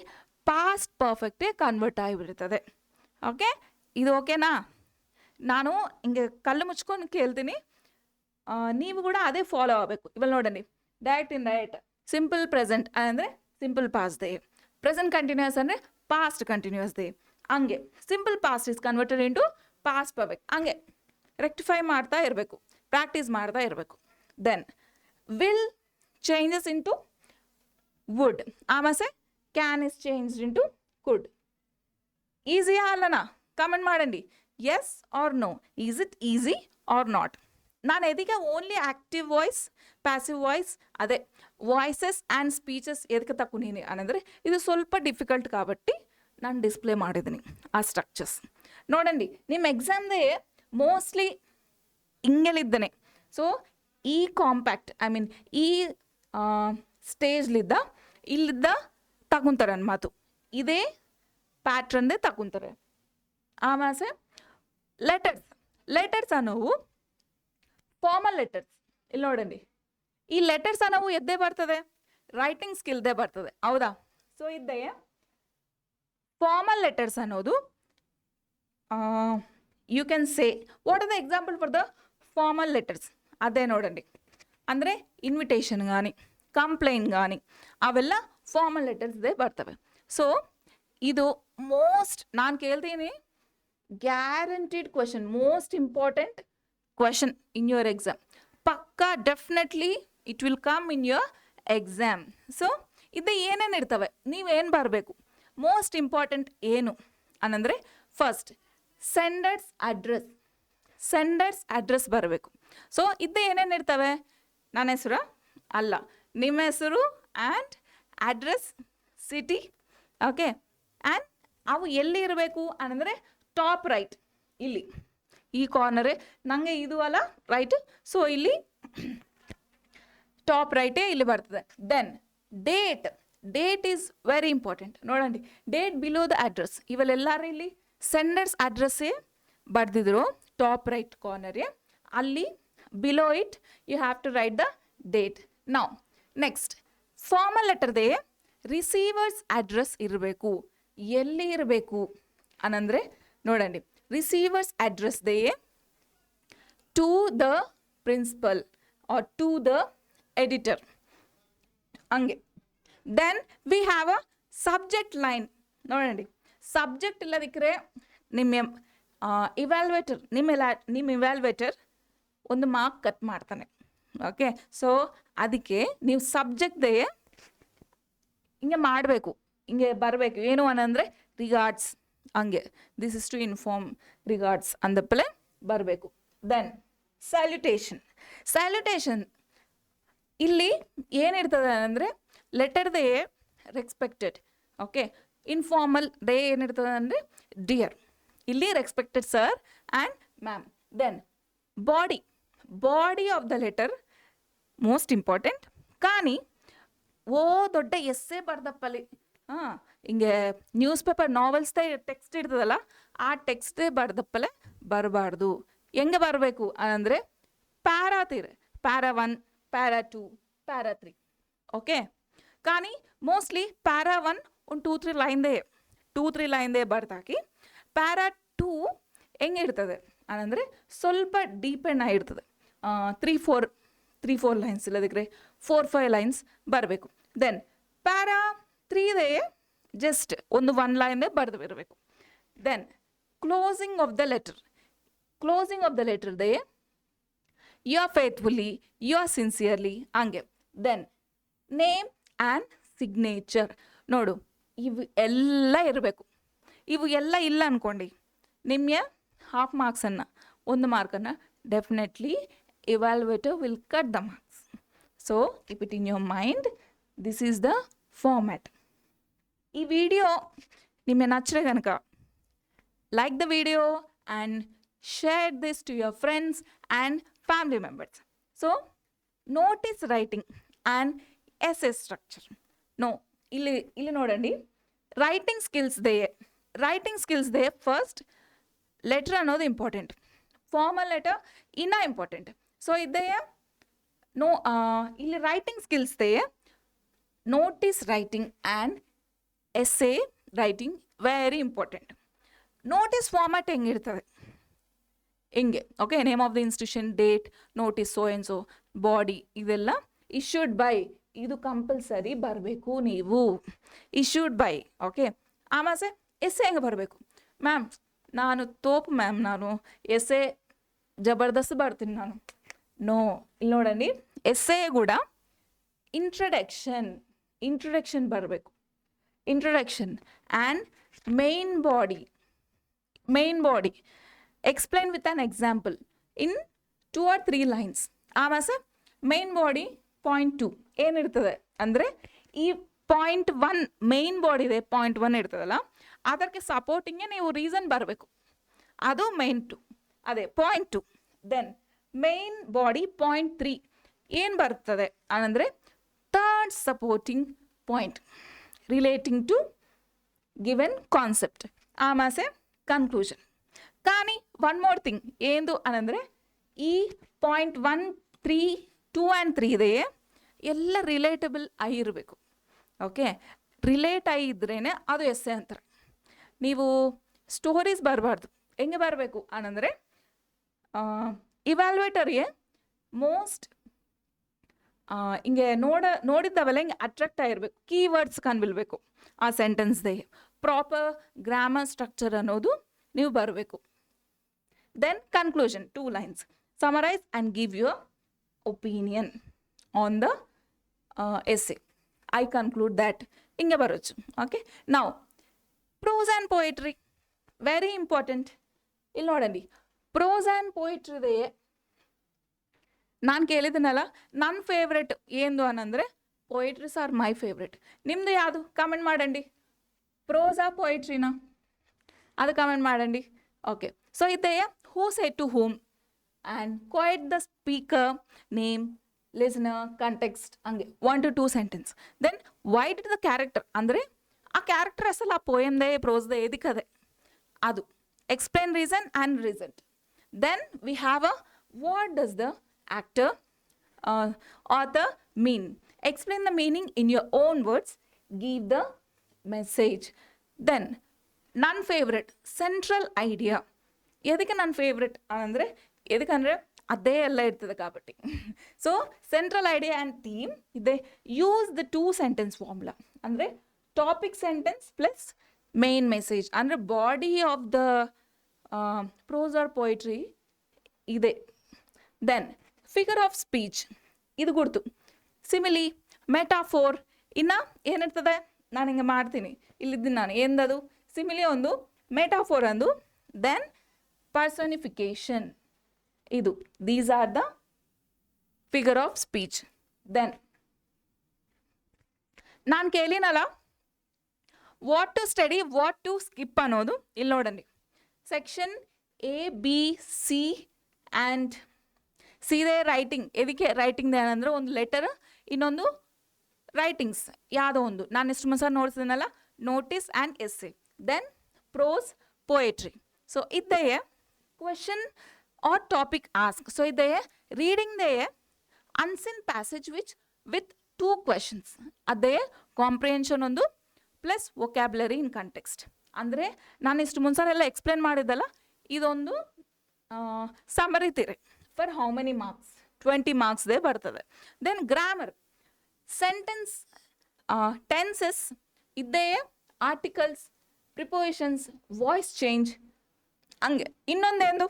ಪಾಸ್ಟ್ ಪರ್ಫೆಕ್ಟೇ ಕನ್ವರ್ಟ್ ಆಗಿಬಿಡ್ತದೆ. ಓಕೆ, ಇದು ಓಕೆನಾ? ನಾನು ಹಿಂಗೆ ಕళ్ళు ಮುಚ್ಕೊಂಡು ಕೇಳ್ತೀನಿ, ನೀವು ಕೂಡ ಅದೇ ಫಾಲೋ ಆಗಬೇಕು. ಇವಾಗ ನೋಡಂడి, ಡೈರೆಕ್ಟ್ ಇಂಡೈರೆಕ್ಟ್ ಸಿಂಪಲ್ ಪ್ರೆಸೆಂಟ್ ಅಂದರೆ ಸಿಂಪಲ್ ಪಾಸ್ಟ್ ದೇ, ಪ್ರೆಸೆಂಟ್ ಕಂಟಿನ್ಯೂಸ್ ಅಂದರೆ ಪಾಸ್ಟ್ ಕಂಟಿನ್ಯೂಸ್ ದೇ, ಹಂಗೆ simple past is converted into past perfect, ಹಂಗೆ ರೆಕ್ಟಿಫೈ ಮಾಡ್ತಾ ಇರಬೇಕು, ಪ್ರಾಕ್ಟೀಸ್ ಮಾಡ್ತಾ ಇರಬೇಕು. Then will changes into would, ಆಮೇಲೆ can is changed into could. ಈಸಿಯಾ ಅಲ್ಲನಾ? ಕಮೆಂಟ್ ಮಾಡಂడి, yes or no, is it easy or not. ನಾನು ಎದಕ್ಕೆ only active voice passive voice ಅದೇ ವಾಯ್ಸಸ್ ಆ್ಯಂಡ್ ಸ್ಪೀಚಸ್ ಎದಕ್ಕೆ ತಗೊಂಡಿನಿ ಅನ್ನಂದರೆ ಇದು ಸ್ವಲ್ಪ ಡಿಫಿಕಲ್ಟ್ కాబట్టి ನಾನು ಡಿಸ್ಪ್ಲೇ ಮಾಡಿದ್ದೀನಿ ಆ ಸ್ಟ್ರಕ್ಚರ್ಸ್. ನೋಡಂడి, ನಿಮ್ಮ ಎಕ್ಸಾಮ್ದೇ ಮೋಸ್ಟ್ಲಿ ಹಿಂಗೆಲ್ಲಿದ್ದಾನೆ. ಸೊ ಈ ಕಾಂಪ್ಯಾಕ್ಟ್ ಈ ಸ್ಟೇಜ್ಲಿದ್ದ ಇಲ್ಲಿದ್ದ ತಗೊಂತಾರೆ ನನ್ನ ಮಾತು, ಇದೇ ಪ್ಯಾಟ್ರನ್ದೇ ತಗೊಂತಾರೆ. ಆಮೇಲೆ ಲೆಟರ್ಸ್ ಅನ್ನೋವು ಫಾರ್ಮಲ್ ಲೆಟರ್ಸ್. ಇಲ್ಲಿ ನೋಡಂడి, ಈ ಲೆಟರ್ಸ್ ಅನ್ನೋವು ಎದ್ದೇ ಬರ್ತದೆ, ರೈಟಿಂಗ್ ಸ್ಕಿಲ್ದೇ ಬರ್ತದೆ, ಹೌದಾ? ಸೊ ಇದ್ದೇ ಫಾರ್ಮಲ್ ಲೆಟರ್ಸ್ ಅನ್ನೋದು you can say what are the example for the formal letters. ಅದೇ ನೋಡಂడి, ಅಂದರೆ ಇನ್ವಿಟೇಷನ್ కానీ ಕಂಪ್ಲೇಂಟ್ కానీ ಅವೆಲ್ಲ ಫಾರ್ಮಲ್ ಲೆಟರ್ಸ್ದೇ ಬರ್ತವೆ. ಸೊ ಇದು ನಾನು ಕೇಳ್ತೀನಿ, guaranteed question, most important question in your exam. ಪಕ್ಕಾ definitely it will come in your exam. So ಇದು ಏನೇನು ಇರ್ತವೆ, ನೀವೇನು ಬರಬೇಕು, ಮೋಸ್ಟ್ ಇಂಪಾರ್ಟೆಂಟ್ ಏನು ಅನ್ನಂದರೆ ಫಸ್ಟ್ ಸೆಂಡರ್ಸ್ ಅಡ್ರೆಸ್ ಬರಬೇಕು. ಸೊ ಇದು ಏನೇನು ಇರ್ತವೆ, ನನ್ನ ಹೆಸರು ಅಲ್ಲ, ನಿಮ್ಮ ಹೆಸರು and address, city, okay. And ಅವು ಎಲ್ಲಿ ಇರಬೇಕು ಅನ್ನಂದರೆ ಟಾಪ್ ರೈಟ್ ಇಲ್ಲಿ ಈ ಕಾರ್ನರೇ ನನಗೆ ಇದು ಅಲ್ಲ ರೈಟ್. ಸೊ ಇಲ್ಲಿ ಟಾಪ್ ರೈಟೇ ಇಲ್ಲಿ ಬರ್ತದೆ. Then date is very important. ನೋಡಂడి, ಡೇಟ್ ಬಿಲೋ ದ ಅಡ್ರೆಸ್. ಇವೆಲ್ಲೆಲ್ಲರೂ ಇಲ್ಲಿ ಸೆಂಡರ್ಸ್ ಅಡ್ರೆಸ್ಸೇ ಬರೆದಿದ್ರು ಟಾಪ್ ರೈಟ್ ಕಾರ್ನರೇ. ಅಲ್ಲಿ below it you have to write the date. Now next formal ಲೆಟರ್ದೇ ರಿಸೀವರ್ಸ್ ಅಡ್ರೆಸ್ ಇರಬೇಕು. ಎಲ್ಲಿ ಇರಬೇಕು ಅನ್ನಂದರೆ ನೋಡಂడి, ರಿಸೀವರ್ಸ್ ಅಡ್ರೆಸ್ದೇ to the principal or to the editor ಹಂಗೆ. Then we have a subject line. ನೋಡಂడి, ಸಬ್ಜೆಕ್ಟ್ ಇಲ್ಲದಿಕ್ಕರೆ ನಿಮ್ಮ ಇವ್ಯಾಲ್ಯುವೇಟರ್ ನಿಮ್ಮ ಇವ್ಯಾಲ್ಯುವೇಟರ್ ಒಂದು ಮಾರ್ಕ್ ಕಟ್ ಮಾಡ್ತಾನೆ. ಓಕೆ, ಸೊ ಅದಕ್ಕೆ ನೀವು ಸಬ್ಜೆಕ್ಟ್ದೇ ಹಿಂಗೆ ಮಾಡಬೇಕು, ಹಿಂಗೆ ಬರಬೇಕು. ಏನು ಅನ್ನಂದರೆ ರಿಗಾರ್ಡ್ಸ್ ಹಂಗೆ, this is to inform regards ಅಂದಪ್ಪಲೆ ಬರಬೇಕು. ದೆನ್ ಸ್ಯಾಲ್ಯುಟೇಷನ್ ಇಲ್ಲಿ ಏನಿರ್ತದೆ ಅಂದರೆ ಲೆಟರ್ದೇ ರೆಸ್ಪೆಕ್ಟೆಡ್. ಓಕೆ, ಇನ್ಫಾರ್ಮಲ್ ಡೇ ಏನಿರ್ತದೆ ಅಂದರೆ ಡಿಯರ್. ಇಲ್ಲಿ respected sir and ma'am. Then body of the letter most important. కానీ ದೊಡ್ಡ ಎಸ್ಸೇ ಬರ್ದಪ್ಪಲ್ಲಿ ಹಿಂಗೆ ನ್ಯೂಸ್ ಪೇಪರ್ ನಾವೆಲ್ಸ್ದೇ ಟೆಕ್ಸ್ಟ್ ಇರ್ತದಲ್ಲ, ಆ ಟೆಕ್ಸ್ಟೇ ಬರ್ದಪ್ಪಲೆ ಬರಬಾರ್ದು. ಹೆಂಗೆ ಬರಬೇಕು ಅಂದರೆ ಪ್ಯಾರಾ 1, ಪ್ಯಾರಾ 2, ಪ್ಯಾರಾ 3. ಓಕೆ, కానీ ಮೋಸ್ಟ್ಲಿ ಪ್ಯಾರಾ 1 ಒಂದು 2-3 ಲೈನ್ದೇ ಬರ್ದಾಕಿ. ಪ್ಯಾರಾ 2 ಹೆಂಗೆ ಇರ್ತದೆ ಅಂದರೆ ಸ್ವಲ್ಪ ಡೀಪೆಂಡ್ ಆಗಿರ್ತದೆ. 3-4 ಲೈನ್ಸ್ ಇಲ್ಲದಿದ್ರೆ 4-5 ಲೈನ್ಸ್ ಬರಬೇಕು. ದೆನ್ ಪ್ಯಾರಾ 3ದೇ ಜಸ್ಟ್ ಒಂದು 1 ಲೈನ್ದೇ ಬರೆದಿರಬೇಕು. ದೆನ್ ಕ್ಲೋಸಿಂಗ್ ಆಫ್ ದ ಲೆಟರ್ದೇ yours faithfully, yours sincerely ಹಂಗೆ. Then name and signature. ನೋಡು, ಇವು ಎಲ್ಲ ಇರಬೇಕು. ಇವು ಎಲ್ಲ ಇಲ್ಲ ಅಂದ್ಕೊಂಡು ನಿಮಗೆ ಹಾಫ್ ಮಾರ್ಕ್ಸನ್ನು 1 ಮಾರ್ಕನ್ನು definitely evaluator will cut the marks. So keep it in your mind. This is the format. ಈ ವಿಡಿಯೋ ನಿಮಗೆ ನಚ್ಚರೆ ಕనుక like the video and share this to your friends and family members. So notice writing and essay structure. ಇಲ್ಲಿ ನೋಡಂడి, writing ಸ್ಕಿಲ್ಸ್ದೇ first letter ಅನ್ನೋದು important. Formal letter ಇನ್ನೂ important. So ಇದೆಯೇ ಇಲ್ಲಿ writing ಸ್ಕಿಲ್ಸ್ದೇ notice writing and essay writing very important. Notice format ಹೆಂಗಿರ್ತದೆ ಹಿಂಗೆ. Okay, name of the institution, date, notice, so and so, body, ಇದೆಲ್ಲ ಇಶ್ಯೂಡ್ ಬೈ, ಇದು ಕಂಪಲ್ಸರಿ ಬರಬೇಕು. ನೀವು ಇಶ್ಯೂಡ್ ಬೈ. ಓಕೆ, ಆಮೇಲೆ ಎಸ್ಸೆ ಹೆಂಗೆ ಬರಬೇಕು? ಮ್ಯಾಮ್ ನಾನು ನಾನು ಎಸ್ಸೆ ಜಬರ್ದಸ್ತ್ ಬರ್ತೀನಿ ನಾನು. ನೋ, ಇಲ್ಲಿ ನೋಡಂడి, ಎಸ್ಸೆ ಕೂಡ ಇಂಟ್ರಡಕ್ಷನ್ ಬರಬೇಕು. Introduction and main body explain with an example in 2 or 3 lines. ಆಮೇಲೆ ಮೇನ್ ಬಾಡಿ ಪಾಯಿಂಟ್ 2 ಏನಿರ್ತದೆ ಅಂದರೆ ಈ ಪಾಯಿಂಟ್ 1 ಮೇನ್ ಬಾಡಿ ಇದೆ, ಪಾಯಿಂಟ್ 1 ಇರ್ತದಲ್ಲ, ಅದಕ್ಕೆ ಸಪೋರ್ಟಿಂಗೇ ನೀವು ರೀಸನ್ ಬರಬೇಕು. ಅದು ಮೇನ್ 2, ಅದೇ point 2. Then main body point 3 ಏನು ಬರ್ತದೆ ಅಂದರೆ third supporting point relating to given concept. ಆಮೇಲೆ ಕನ್ಕ್ಲೂಷನ್. కానీ 1 more ಥಿಂಗ್ ಏನು ಅಂದರೆ ಈ ಪಾಯಿಂಟ್ 1, 3, 2 and 3 ಇದೆ ಎಲ್ಲ ರಿಲೇಟಬಲ್ ಆಗಿರಬೇಕು. ಓಕೆ, ರಿಲೇಟ್ ಆಗಿದ್ರೇ ಅದು ಎಸ್ಸೆ ಅಂತಾರೆ. ನೀವು ಸ್ಟೋರೀಸ್ ಬರಬಾರ್ದು. ಹೆಂಗೆ ಬರಬೇಕು ಅನ್ನಂದರೆ ಇವ್ಯಾಲ್ಯುವೇಟರ್ಗೆ ಮೋಸ್ಟ್ ಹಿಂಗೆ ನೋಡಿದ್ದವೆಲ್ಲ ಹಿಂಗೆ ಅಟ್ರಾಕ್ಟ್ ಆಗಿರಬೇಕು. ಕೀವರ್ಡ್ಸ್ ಕಂಡುಬಿಡಬೇಕು ಆ ಸೆಂಟೆನ್ಸ್ದೇ. ಪ್ರಾಪರ್ ಗ್ರಾಮರ್ ಸ್ಟ್ರಕ್ಚರ್ ಅನ್ನೋದು ನೀವು ಬರಬೇಕು. Then conclusion 2 lines. Summarize and give your opinion on the essay. I conclude that ಹಿಂಗೆ ಬರೋದು. ಓಕೆ, ನಾವು prose and poetry very important. ಇಲ್ಲಿ ನೋಡಂడి, ಪ್ರೋಸ್ ಆ್ಯಂಡ್ ಪೋಯಿಟ್ರಿದೇ ನಾನು ಕೇಳಿದ್ದೀನಲ್ಲ, ನನ್ನ ಫೇವ್ರೆಟ್ ಏನು ಅನ್ನಂದರೆ ಪೋಯಿಟ್ರೀಸ್ ಆರ್ ಮೈ ಫೇವ್ರೆಟ್. ನಿಮ್ಮದು ಯಾವುದು ಕಮೆಂಟ್ ಮಾಡಂడి. ಪ್ರೋಸಾ ಪೋಯಿಟ್ರಿನಾ ಅದು ಕಮೆಂಟ್ ಮಾಡಂడి. ಓಕೆ, ಸೊ ಇದೆಯೇ who said to whom, and quite the speaker, name, listener, context, ಹಂಗೆ 1 to 2 sentence. Then why did the character ಅಂದರೆ ಆ ಕ್ಯಾರೆಕ್ಟರ್ ಅಸಲು ಆ ಪೋಯಮ್ದೇ ಪ್ರೋಸ್ದೇ ಎದಕ್ಕದೆ ಅದು explain reason and result. Then we have a what does the actor author mean. Explain the meaning in your own words. Give the message. Then ನನ್ನ favourite central idea. ಎದಕ್ಕೆ ನನ್ನ ಫೇವ್ರೆಟ್ ಅಂದರೆ ಎದಕ್ಕಂದರೆ ಅದೇ ಎಲ್ಲ ಇರ್ತದೆ కాబట్టి. So central idea and theme ಇದೆ. ಯೂಸ್ ದ 2 sentence ಫಾರ್ಮುಲಾ ಅಂದರೆ topic sentence plus main message ಅಂದರೆ body of the prose or poetry ಇದೆ. ದೆನ್ ಫಿಗರ್ ಆಫ್ ಸ್ಪೀಚ್ ಇದು ಗುರ್ತು. ಸಿಮಿಲಿ, ಮೆಟಾಫೋರ್, ಇನ್ನು ಏನಿರ್ತದೆ ನಾನು ಹಿಂಗೆ ಮಾಡ್ತೀನಿ ಇಲ್ಲಿದ್ದೀನಿ ನಾನು ಏನದು ಸಿಮಿಲಿ ಒಂದು, ಮೆಟಾಫೋರ್ ಒಂದು, ದೆನ್ ಪರ್ಸೋನಿಫಿಕೇಶನ್ ಇದು. These are the figure of speech. Then ನಾನು ಕೇಳಿನಲ್ಲ what to study what to skip ಅನ್ನೋದು ಇಲ್ಲಿ ನೋಡಂడి. Section A, B, C and ಸೀದೆ ರೈಟಿಂಗ್. ಎದಕ್ಕೆ ರೈಟಿಂಗ್ ಏನಂದ್ರೆ ಒಂದು ಲೆಟರ್, ಇನ್ನೊಂದು ರೈಟಿಂಗ್ಸ್ ಯಾವುದೋ ಒಂದು ನಾನು ಎಷ್ಟು ಮಂದಿ ಸರ್ ನೋಡ್ತಿದ್ದೀನಲ್ಲ notice and essay. Then prose poetry. So ಇದ್ದೆಯೇ question or topic ask. So ಇದ್ದೆಯೇ ರೀಡಿಂಗ್ ದೆಯೇ ಅನ್ಸಿನ್ ಪ್ಯಾಸೇಜ್ ವಿತ್ 2 questions. ಅದೇ ಕಾಂಪ್ರಿಹೆನ್ಷನ್ ಒಂದು ಪ್ಲಸ್ ವೊಕ್ಯಾಬ್ಯುಲರಿ ಇನ್ ಕಂಟೆಕ್ಸ್ಟ್. ಅಂದರೆ ನಾನು ಇಷ್ಟು ಮುಂಚೆಲ್ಲ ಎಕ್ಸ್ಪ್ಲೇನ್ ಮಾಡಿದ್ದಲ್ಲ ಇದೊಂದು summary three for how many marks 20 ಮಾರ್ಕ್ಸ್ದೇ ಬರ್ತದೆ. ದೆನ್ ಗ್ರಾಮರ್, ಸೆಂಟೆನ್ಸ್, ಟೆನ್ಸಸ್ ಇದ್ದೇ, ಆರ್ಟಿಕಲ್ಸ್, ಪ್ರಿಪೋಸಿಷನ್ಸ್, ವಾಯ್ಸ್ ಚೇಂಜ್ ಹಂಗೆ. ಇನ್ನೊಂದೇನು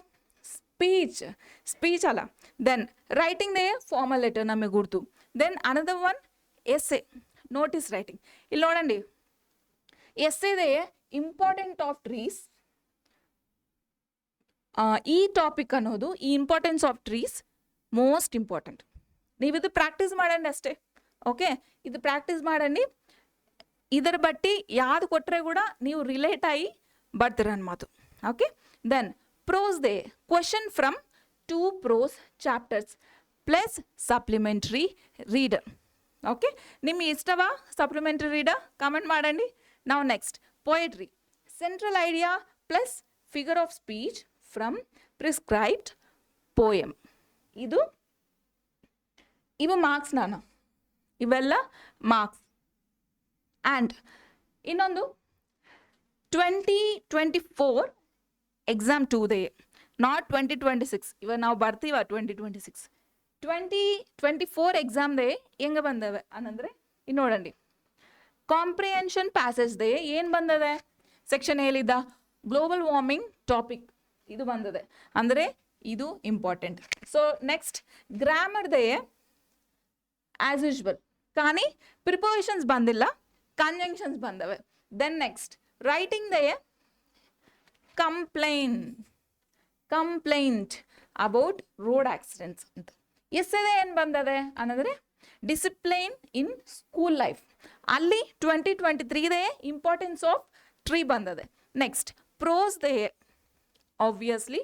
ಸ್ಪೀಚ್ ಅಲ್ಲ. ದೆನ್ ರೈಟಿಂಗ್ ದೇ ಫಾರ್ಮಲ್ ಲೆಟರ್ ನಮಗೆ ಗುರ್ತು. Then another one essay, notice writing. ಇಲ್ಲಿ ನೋಡಂడి ಎಸ್ಸೆದೇ ಇಂಪಾರ್ಟೆಂಟ್ ಆಫ್ ಟ್ರೀಸ್. ಈ ಟಾಪಿಕ್ ಅನ್ನೋದು ಈ importance of trees most important. ನೀವು ಇದು ಪ್ರಾಕ್ಟೀಸ್ ಮಾಡಂడి ಅಷ್ಟೇ. ಓಕೆ, ಇದು ಪ್ರಾಕ್ಟೀಸ್ ಮಾಡಂడి. ಇದರ ಬಟ್ಟಿ ಯಾವ್ದು ಕೊಟ್ಟರೆ ಕೂಡ ನೀವು ರಿಲೇಟ್ ಆಗಿ ಬರ್ತೀರ ನನ್ನ ಮಾತು. ಓಕೆ, ದೆನ್ ಪ್ರೋಸ್ ದೇ question from 2 prose chapters plus supplementary reader. Okay, ನಿಮ್ಗೆ ಇಷ್ಟವಾ ಸಪ್ಲಿಮೆಂಟ್ರಿ ರೀಡರ್ ಕಾಮೆಂಟ್ ಮಾಡಂడి. ನಾವು next poetry, central idea plus figure of speech from prescribed poem. ಇವು ಮಾರ್ಕ್ಸ್ ನಾನು ಇವೆಲ್ಲ ಮಾರ್ಕ್ಸ್. ಆ್ಯಂಡ್ ಇನ್ನೊಂದು 2024 ಎಕ್ಸಾಮ್ 2ದೇ, ನಾಟ್ 2026. ಇವಾಗ ನಾವು ಬರ್ತೀವ 2026. 2024 ಎಕ್ಸಾಮ್ದೇ ಹೆಂಗೆ ಬಂದವೆ ಅನ್ನಂದರೆ ಇನ್ನು ನೋಡಂడి. ಕಾಂಪ್ರಿಹೆನ್ಷನ್ ಪ್ಯಾಸೇಜ್ದೇ ಏನು ಬಂದದೆ, ಸೆಕ್ಷನ್ ಏಲಿದ್ದ ಗ್ಲೋಬಲ್ ವಾರ್ಮಿಂಗ್ ಟಾಪಿಕ್ ಇದು ಬಂದದೆ, ಅಂದರೆ ಇದು ಇಂಪಾರ್ಟೆಂಟ್. ಸೊ ನೆಕ್ಸ್ಟ್ ಗ್ರಾಮರ್ದೇ ಆ್ಯಸ್ ಯೂಶ್ವಲ್, కానీ ಪ್ರಿಪೋಸಿಷನ್ಸ್ ಬಂದಿಲ್ಲ, ಕಂಜಂಕ್ಷನ್ಸ್ ಬಂದವೆ. ದೆನ್ ನೆಕ್ಸ್ಟ್ ರೈಟಿಂಗ್ದೇ ಕಂಪ್ಲೇಂಟ್ ಅಬೌಟ್ ರೋಡ್ ಆಕ್ಸಿಡೆಂಟ್ಸ್ ಅಂತ. ಎಸ್ಸೆದೇ ಏನು ಬಂದದೆ ಅನ್ನೋದ್ರೆ ಡಿಸಿಪ್ಲೈನ್ ಇನ್ ಸ್ಕೂಲ್ ಲೈಫ್. ಅಲ್ಲಿ 2023ದೇ ಇಂಪಾರ್ಟೆನ್ಸ್ ಆಫ್ ಟ್ರೀ ಬಂದದೆ. ನೆಕ್ಸ್ಟ್ ಪ್ರೋಸ್ದೇ ಆಬ್ವಿಯಸ್ಲಿ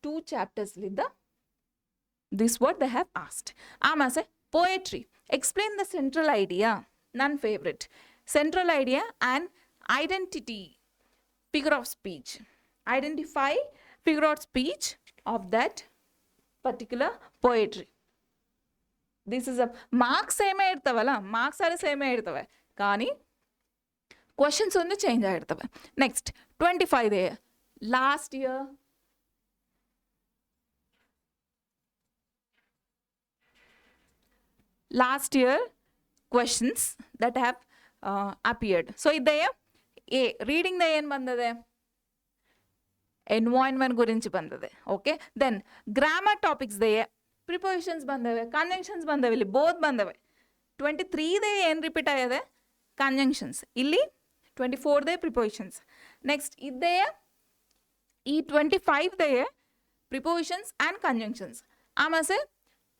2 ಚಾಪ್ಟರ್ಸ್ಲಿದ್ದ this what they have asked. ಆಮೇಲೆ poetry, explain the central idea, ನನ್ನ favourite. Central idea and identity, figure of speech. Identify figure of speech of that particular poetry. This is a marks ಸೇಮೇ ಇರ್ತವಲ್ಲ, marks ಅಲ್ಲಿ ಸೇಮೇ ಇರ್ತವೆ, కానీ questions ಒಂದು change ಆಗಿರ್ತವೆ. Next 25ದೇ last year questions that have appeared. So ಇದ್ದೇ A ರೀಡಿಂಗ್ದ ಏನು ಬಂದದೆ, ಎನ್ವಾಯ್ನ್ಮೆಂಟ್ ಗುరించి ಬಂದದೆ. ಓಕೆ, ದೆನ್ ಗ್ರಾಮರ್ ಟಾಪಿಕ್ಸ್ದೇ ಪ್ರಿಪೋಸಿಷನ್ಸ್ ಬಂದವೆ, ಕಂಜಂಕ್ಷನ್ಸ್ ಬಂದವೆ, ಇಲ್ಲಿ ಬೋತ್ ಬಂದವೆ. 23ದೇ ಏನು ರಿಪೀಟ್ ಆಗಿದೆ, ಕಂಜಂಕ್ಷನ್ಸ್. ಇಲ್ಲಿ 24ದೇ ಪ್ರಿಪೋಸಿಷನ್ಸ್. ನೆಕ್ಸ್ಟ್ ಇದ್ದೇ ಈ 25ದೇ ಪ್ರಿಪೋಸಿಷನ್ಸ್ ಆ್ಯಂಡ್ ಕಂಜಂಕ್ಷನ್ಸ್. ಆಮೇಲೆ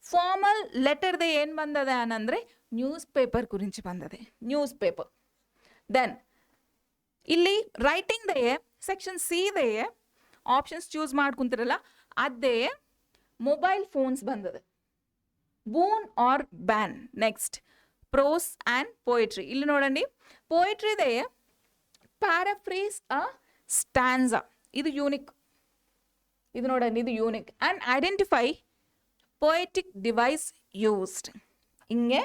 ಫಾರ್ಮಲ್ ಲೆಟರ್ದೇ ಏನು ಬಂದದೆ ಅನ್ನಂದರೆ ನ್ಯೂಸ್ ಪೇಪರ್ ಗುరించి ಬಂದದೆ, ನ್ಯೂಸ್ ಪೇಪರ್. ದೆನ್ ಇಲ್ಲಿ ರೈಟಿಂಗ್ದೇ ಸೆಕ್ಷನ್ ಸಿದೇ ಆಪ್ಷನ್ಸ್ ಚೂಸ್ ಮಾಡ್ಕೊಂತಿರಲ್ಲ ಅದೇ ಮೊಬೈಲ್ ಫೋನ್ಸ್ ಬಂದದೆ. Boon or ban. Next prose and poetry. ಇಲ್ಲಿ ನೋಡಂడి, ಪೋಯಿಟ್ರಿದೆ ಪ್ಯಾರಾಫ್ರೇಸ್ ಅ ಸ್ಟ್ಯಾನ್ಸಾ. ಇದು ಯೂನಿಕ್. ಇದು ನೋಡಂడి, ಇದು unique. And identify poetic device used. ಹಿಂಗೆ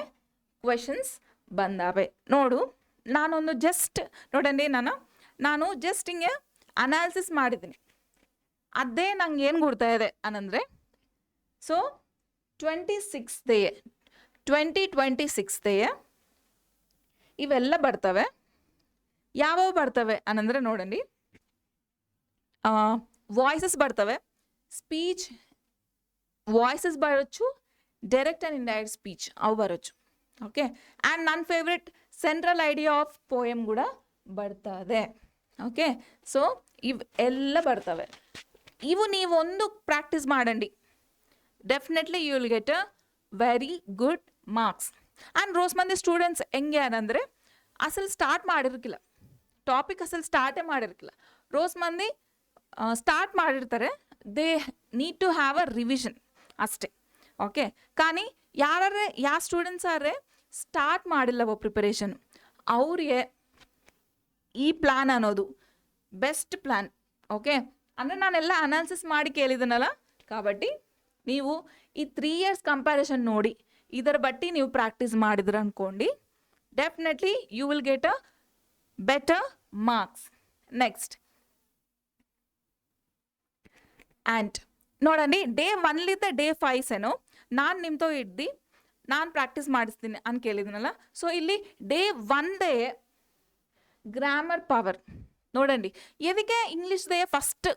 ಕ್ವೆಶನ್ಸ್ ಬಂದಾವೆ ನೋಡು. ನಾನೊಂದು ಜಸ್ಟ್ ನೋಡಂడి, ನಾನು ಜಸ್ಟ್ ಹಿಂಗೆ ಅನಾಲಿಸಿಸ್ ಮಾಡಿದ್ದೀನಿ. ಅದೇ ನಂಗೆ ಏನು ಕೊಡ್ತಾ ಇದೆ ಅನ್ನಂದರೆ, ಸೊ 2026 ಇವೆಲ್ಲ ಬರ್ತವೆ. ಯಾವ್ಯಾವ ಬರ್ತವೆ ಅನ್ನಂದರೆ ನೋಡಂడి, ವಾಯ್ಸಸ್ ಬರ್ತವೆ, ಸ್ಪೀಚ್ ವಾಯ್ಸಸ್ ಬರచ్చు, ಡೈರೆಕ್ಟ್ ಆ್ಯಂಡ್ ಇಂಡೈರೆಕ್ಟ್ ಸ್ಪೀಚ್ ಅವು ಬರచ్చు. ಓಕೆ. ಆ್ಯಂಡ್ ನನ್ನ favourite central idea of poem ಕೂಡ ಬರ್ತದೆ. ಓಕೆ. ಸೊ ಇವು ಎಲ್ಲ ಬರ್ತವೆ. ಇವು ನೀವೊಂದು ಪ್ರಾಕ್ಟೀಸ್ ಮಾಡಂడి, definitely you will get a very good marks. And ರೋಸ್ ಮಂದಿ ಸ್ಟೂಡೆಂಟ್ಸ್ ಹೆಂಗೆ ಅನ್ನಂದರೆ, ಅಸಲು ಸ್ಟಾರ್ಟ್ ಮಾಡಿರ್ಕಿಲ್ಲ, ಟಾಪಿಕ್ ಅಸಲು ಸ್ಟಾರ್ಟೇ ಮಾಡಿರ್ಕಿಲ್ಲ. ರೋಸ್ ಮಂದಿ ಸ್ಟಾರ್ಟ್ ಮಾಡಿರ್ತಾರೆ, they need to have a revision ಅಷ್ಟೇ. ಓಕೆ. కానీ ಯಾವ ಸ್ಟೂಡೆಂಟ್ಸ್ ಆದ್ರೆ ಸ್ಟಾರ್ಟ್ ಮಾಡಿಲ್ಲವೋ ಪ್ರಿಪರೇಷನ್, ಅವ್ರಿಗೆ ಈ ಪ್ಲ್ಯಾನ್ ಅನ್ನೋದು ಬೆಸ್ಟ್ ಪ್ಲ್ಯಾನ್. ಓಕೆ. ಅಂದರೆ ನಾನೆಲ್ಲ ಅನಾಲಿಸಿಸ್ ಮಾಡಿ ಕೇಳಿದ್ದೀನಲ್ಲ, కాబట్టి ನೀವು ಈ 3 years ಕಂಪ್ಯಾರಿಸನ್ ನೋಡಿ ಇದರ ಬಟ್ಟಿ ನೀವು ಪ್ರಾಕ್ಟೀಸ್ ಮಾಡಿದ್ರೆ ಅನ್ಕೊಂಡು definitely you will get a better marks. Next and ನೋಡಂడి, ಡೇ 1 ಡೇ 5 ನಾನು ನಿಮ್తో ಹಿಡ್ದು ನಾನು ಪ್ರಾಕ್ಟೀಸ್ ಮಾಡಿಸ್ತೀನಿ ಅಂತ ಕೇಳಿದ್ದೀನಲ್ಲ. ಸೊ ಇಲ್ಲಿ ಡೇ 1 ಗ್ರಾಮರ್ ಪವರ್ ನೋಡಂడి. ಎದಕ್ಕೆ ಇಂಗ್ಲೀಷ್ದೇ ಫಸ್ಟ್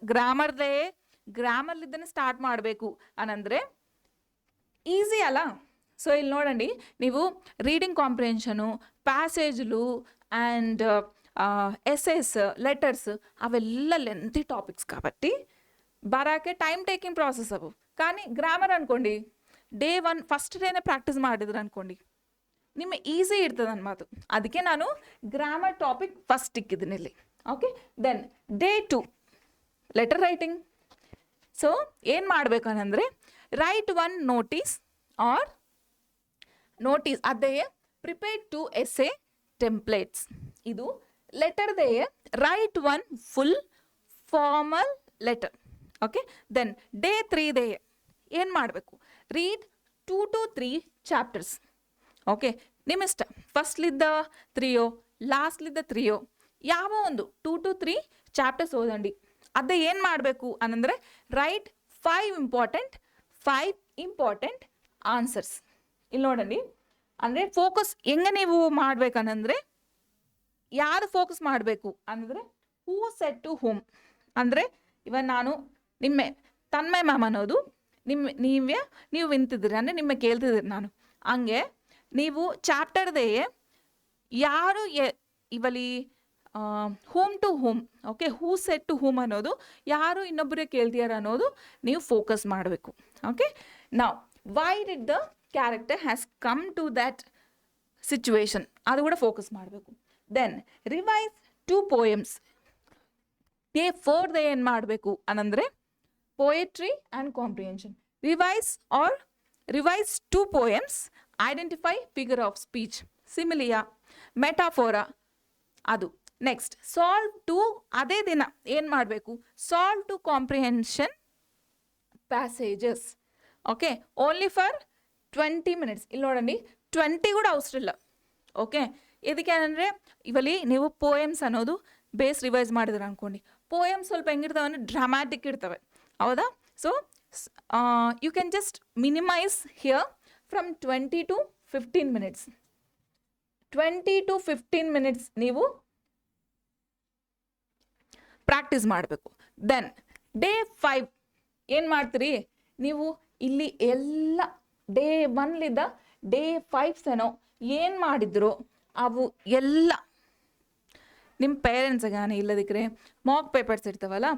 ಗ್ರಾಮರ್ಲಿದ್ದನೇ ಸ್ಟಾರ್ಟ್ ಮಾಡಬೇಕು ಅನ್ನಂದರೆ ಈಸಿ ಅಲ್ಲ. ಸೊ ಇಲ್ಲಿ ನೋಡಂడి, ನೀವು ರೀಡಿಂಗ್ ಕಾಂಪ್ರಿಹೆನ್ಷನು, ಪ್ಯಾಸೇಜ್ಲು ಆ್ಯಂಡ್ ಎಸೆಸ್, ಲೆಟರ್ಸ್ ಅವೆಲ್ಲ ಲೆಂತಿ ಟಾಪಿಕ್ಸ್ కాబట్టి ಬರೋಕ್ಕೆ ಟೈಮ್ ಟೇಕಿಂಗ್ ಪ್ರಾಸೆಸ್ ಅವು. కానీ ಗ್ರಾಮರ್ ಅನ್ಕೊಂಡು ಡೇ 1 ಫಸ್ಟ್ ಡೇನೇ ಪ್ರಾಕ್ಟೀಸ್ ಮಾಡಿದ್ರೆ ಅನ್ಕೊಂಡು ನಿಮಗೆ ಈಸಿ ಇರ್ತದೆ ನನ್ನ ಮಾತು. ಅದಕ್ಕೆ ನಾನು ಗ್ರಾಮರ್ ಟಾಪಿಕ್ ಫಸ್ಟ್ ಇಕ್ಕಿದ್ದೀನಿ ಇಲ್ಲಿ. Okay. Then day 2 letter writing. So ಏನು ಮಾಡಬೇಕು ಅನ್ನಂದರೆ, ರೈಟ್ 1 ನೋಟಿಸ್ ಆರ್ ನೋಟಿಸ್ ಅದೇ ಪ್ರಿಪೇರ್ಡ್ 2 ಎಸ್ಸೆ ಟೆಂಪ್ಲೇಟ್ಸ್. ಇದು ಲೆಟರ್ದೇ write 1 full formal letter. Okay. Then day 3 ಏನು ಮಾಡಬೇಕು, ರೀಡ್ 2 to 3 ಚಾಪ್ಟರ್ಸ್. ಓಕೆ. ನಿಮ್ಮಿಷ್ಟ, ಫಸ್ಟ್ಲಿದ್ದ 3 ಲಾಸ್ಟ್ಲಿದ್ದ 3 ಯಾವ ಒಂದು 2 to 3 ಚಾಪ್ಟರ್ಸ್ ಓದಂడి. ಅದೇ ಏನು ಮಾಡಬೇಕು ಅನ್ನಂದರೆ, ರೈಟ್ 5 ಇಂಪಾರ್ಟೆಂಟ್ ಆನ್ಸರ್ಸ್. ಇಲ್ಲಿ ನೋಡಂడి, ಅಂದರೆ ಫೋಕಸ್ ಹೆಂಗೆ ನೀವು ಮಾಡ್ಬೇಕನ್ನಂದರೆ, ಯಾರು ಫೋಕಸ್ ಮಾಡಬೇಕು ಅಂದರೆ ಹೂ ಸೆಟ್ ಟು ಹೋಮ್. ಅಂದರೆ ಇವಾಗ ನಾನು ತನ್ಮಯ ಮ್ಯಾಮ್ ಅನ್ನೋದು ನೀವು ವಿಂತಿದ್ದೀರಿ, ಅಂದರೆ ನಿಮ್ಮ ಕೇಳ್ತಿದ್ದೀರಿ ನಾನು. ಹಂಗೆ ನೀವು ಚಾಪ್ಟರ್ದೇ ಯಾರು ಇವಲ್ಲಿ home to home, okay, who set to home ಅನ್ನೋದು ಯಾರು ಇನ್ನೊಬ್ಬರೇ ಕೇಳ್ತೀಯಾರ ಅನ್ನೋದು ನೀವು ಫೋಕಸ್ ಮಾಡಬೇಕು. ಓಕೆ. ನಾವು why did the character has come to that situation, ಅದು ಕೂಡ ಫೋಕಸ್ ಮಾಡಬೇಕು. Then revise 2 poems. ಡೇ 4 ಏನು ಮಾಡಬೇಕು ಅನ್ನಂದರೆ, poetry and comprehension. Revise 2 poems, identify figure of speech, ಸಿಮಿಲಿಯಾ, ಮೆಟಾಫೋರಾ ಅದು. ನೆಕ್ಸ್ಟ್ ಸಾಲ್ವ್ ಟು, ಅದೇ ದಿನ ಏನು ಮಾಡಬೇಕು, solve two comprehension passages. Okay. Only for 20 minutes. ಇಲ್ಲಿ ನೋಡಂడి, 20 ಕೂಡ ಅವಸರ ಇಲ್ಲ. ಓಕೆ. ಇದಕ್ಕೆ ಏನಂದರೆ, ಇವಲ್ಲಿ ನೀವು ಪೋಯಮ್ಸ್ ಅನ್ನೋದು ಬೇಸ್ ರಿವೈಸ್ ಮಾಡಿದ್ರೆ ಅನ್ಕೊಂಡು, ಪೋಯಮ್ಸ್ ಸ್ವಲ್ಪ ಹೆಂಗಿರ್ತವೆ ಅಂದರೆ ಡ್ರಾಮ್ಯಾಟಿಕ್ ಇರ್ತವೆ, ಹೌದಾ. So you can just minimise here from 20 to 15 minutes. 20 to 15 minutes ನೀವು ಪ್ರಾಕ್ಟೀಸ್ ಮಾಡಬೇಕು. ದೆನ್ ಡೇ 5 ಏನು ಮಾಡ್ತೀರಿ ನೀವು, ಇಲ್ಲಿ ಎಲ್ಲ ಡೇ 1 ಡೇ 5 ಏನು ಮಾಡಿದ್ರು ಅವು ಎಲ್ಲ ನಿಮ್ಮ ಪೇರೆಂಟ್ಸ್ಗಾನೆ ಇಲ್ಲದಿಕ್ಕರೆ ಮಾಕ್ ಪೇಪರ್ಸ್ ಇರ್ತಾವಲ್ಲ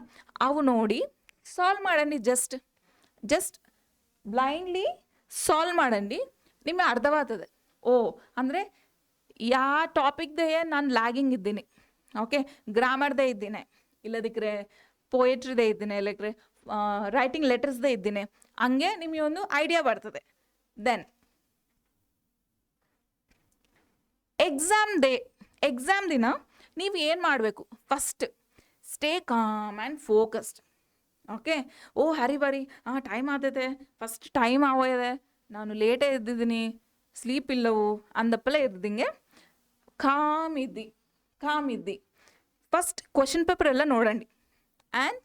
ಅವು ನೋಡಿ ಸಾಲ್ವ್ ಮಾಡಂడి. ಜಸ್ಟ್ ಬ್ಲೈಂಡ್ಲಿ ಸಾಲ್ವ್ ಮಾಡಂడి, ನಿಮಗೆ ಅರ್ಥವಾಗ್ತದೆ. ಓ ಅಂದರೆ ಯಾವ ಟಾಪಿಕ್ದೇ ನಾನು ಲ್ಯಾಗಿಂಗ್ ಇದ್ದೀನಿ, ಓಕೆ, ಗ್ರಾಮರ್ದೇ ಇದ್ದೀನಿ, ಇಲ್ಲದಿಕ್ಕರೆ ಪೋಯೆಟ್ರಿದೇ ಇದ್ದೀನಿ, ಇಲ್ಲಕ್ರೆ ರೈಟಿಂಗ್ ಲೆಟರ್ಸ್ದೇ ಇದ್ದೀನಿ, ಹಂಗೆ ನಿಮಗೆ ಒಂದು ಐಡಿಯಾ ಬರ್ತದೆ. ದೆನ್ ಎಕ್ಸಾಮ್ ದಿನ ನೀವು ಏನು ಮಾಡಬೇಕು, first stay calm and focused. Okay, oh hurry burry time ಆಗ್ತೈತೆ, ಫಸ್ಟ್ ಟೈಮ್ ಆಗೋಗಿದೆ, ನಾನು ಲೇಟೇ ಎದ್ದಿದ್ದೀನಿ, ಸ್ಲೀಪ್ ಇಲ್ಲವು ಅಂದಪ್ಪಲೇ ಇದ್ದಿಂಗೆ ಕಾಮ್ ಇದ್ದಿ ಫಸ್ಟ್ ಕ್ವಶನ್ ಪೇಪರ್ ಎಲ್ಲ ನೋಡಂడి and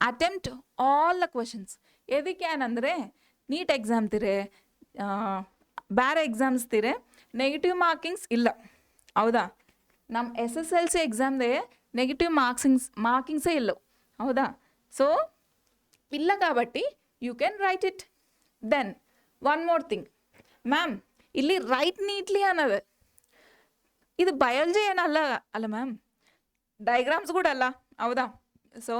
attempt all the questions. ಎದಕ್ಕೆ ಏನಂದರೆ ನೀಟ್ ಎಕ್ಸಾಮ್ ತಿರೆ ಬೇರೆ ಎಕ್ಸಾಮ್ಸ್ ತಿರೆ ನೆಗೆಟಿವ್ ಮಾರ್ಕಿಂಗ್ಸ್ ಇಲ್ಲ, ಹೌದಾ? ನಮ್ಮ SSLC ಎಕ್ಸಾಮ್ದೇ ನೆಗೆಟಿವ್ ಮಾರ್ಕಿಂಗ್ಸೇ ಇಲ್ಲವು, ಹೌದಾ? ಸೊ ಇಲ್ಲ కాబట్టి you can write it. Then one more thing ma'am, ಇಲ್ಲಿ ರೈಟ್ ನೀಟ್ಲಿ ಅನ್ನೋದು ಇದು ಬಯಾಲಜಿ ಏನಲ್ಲ ಅಲ್ಲ ಮ್ಯಾಮ್, ಡಯಾಗ್ರಾಮ್ಸ್ ಕೂಡ ಅಲ್ಲ, ಹೌದಾ? ಸೊ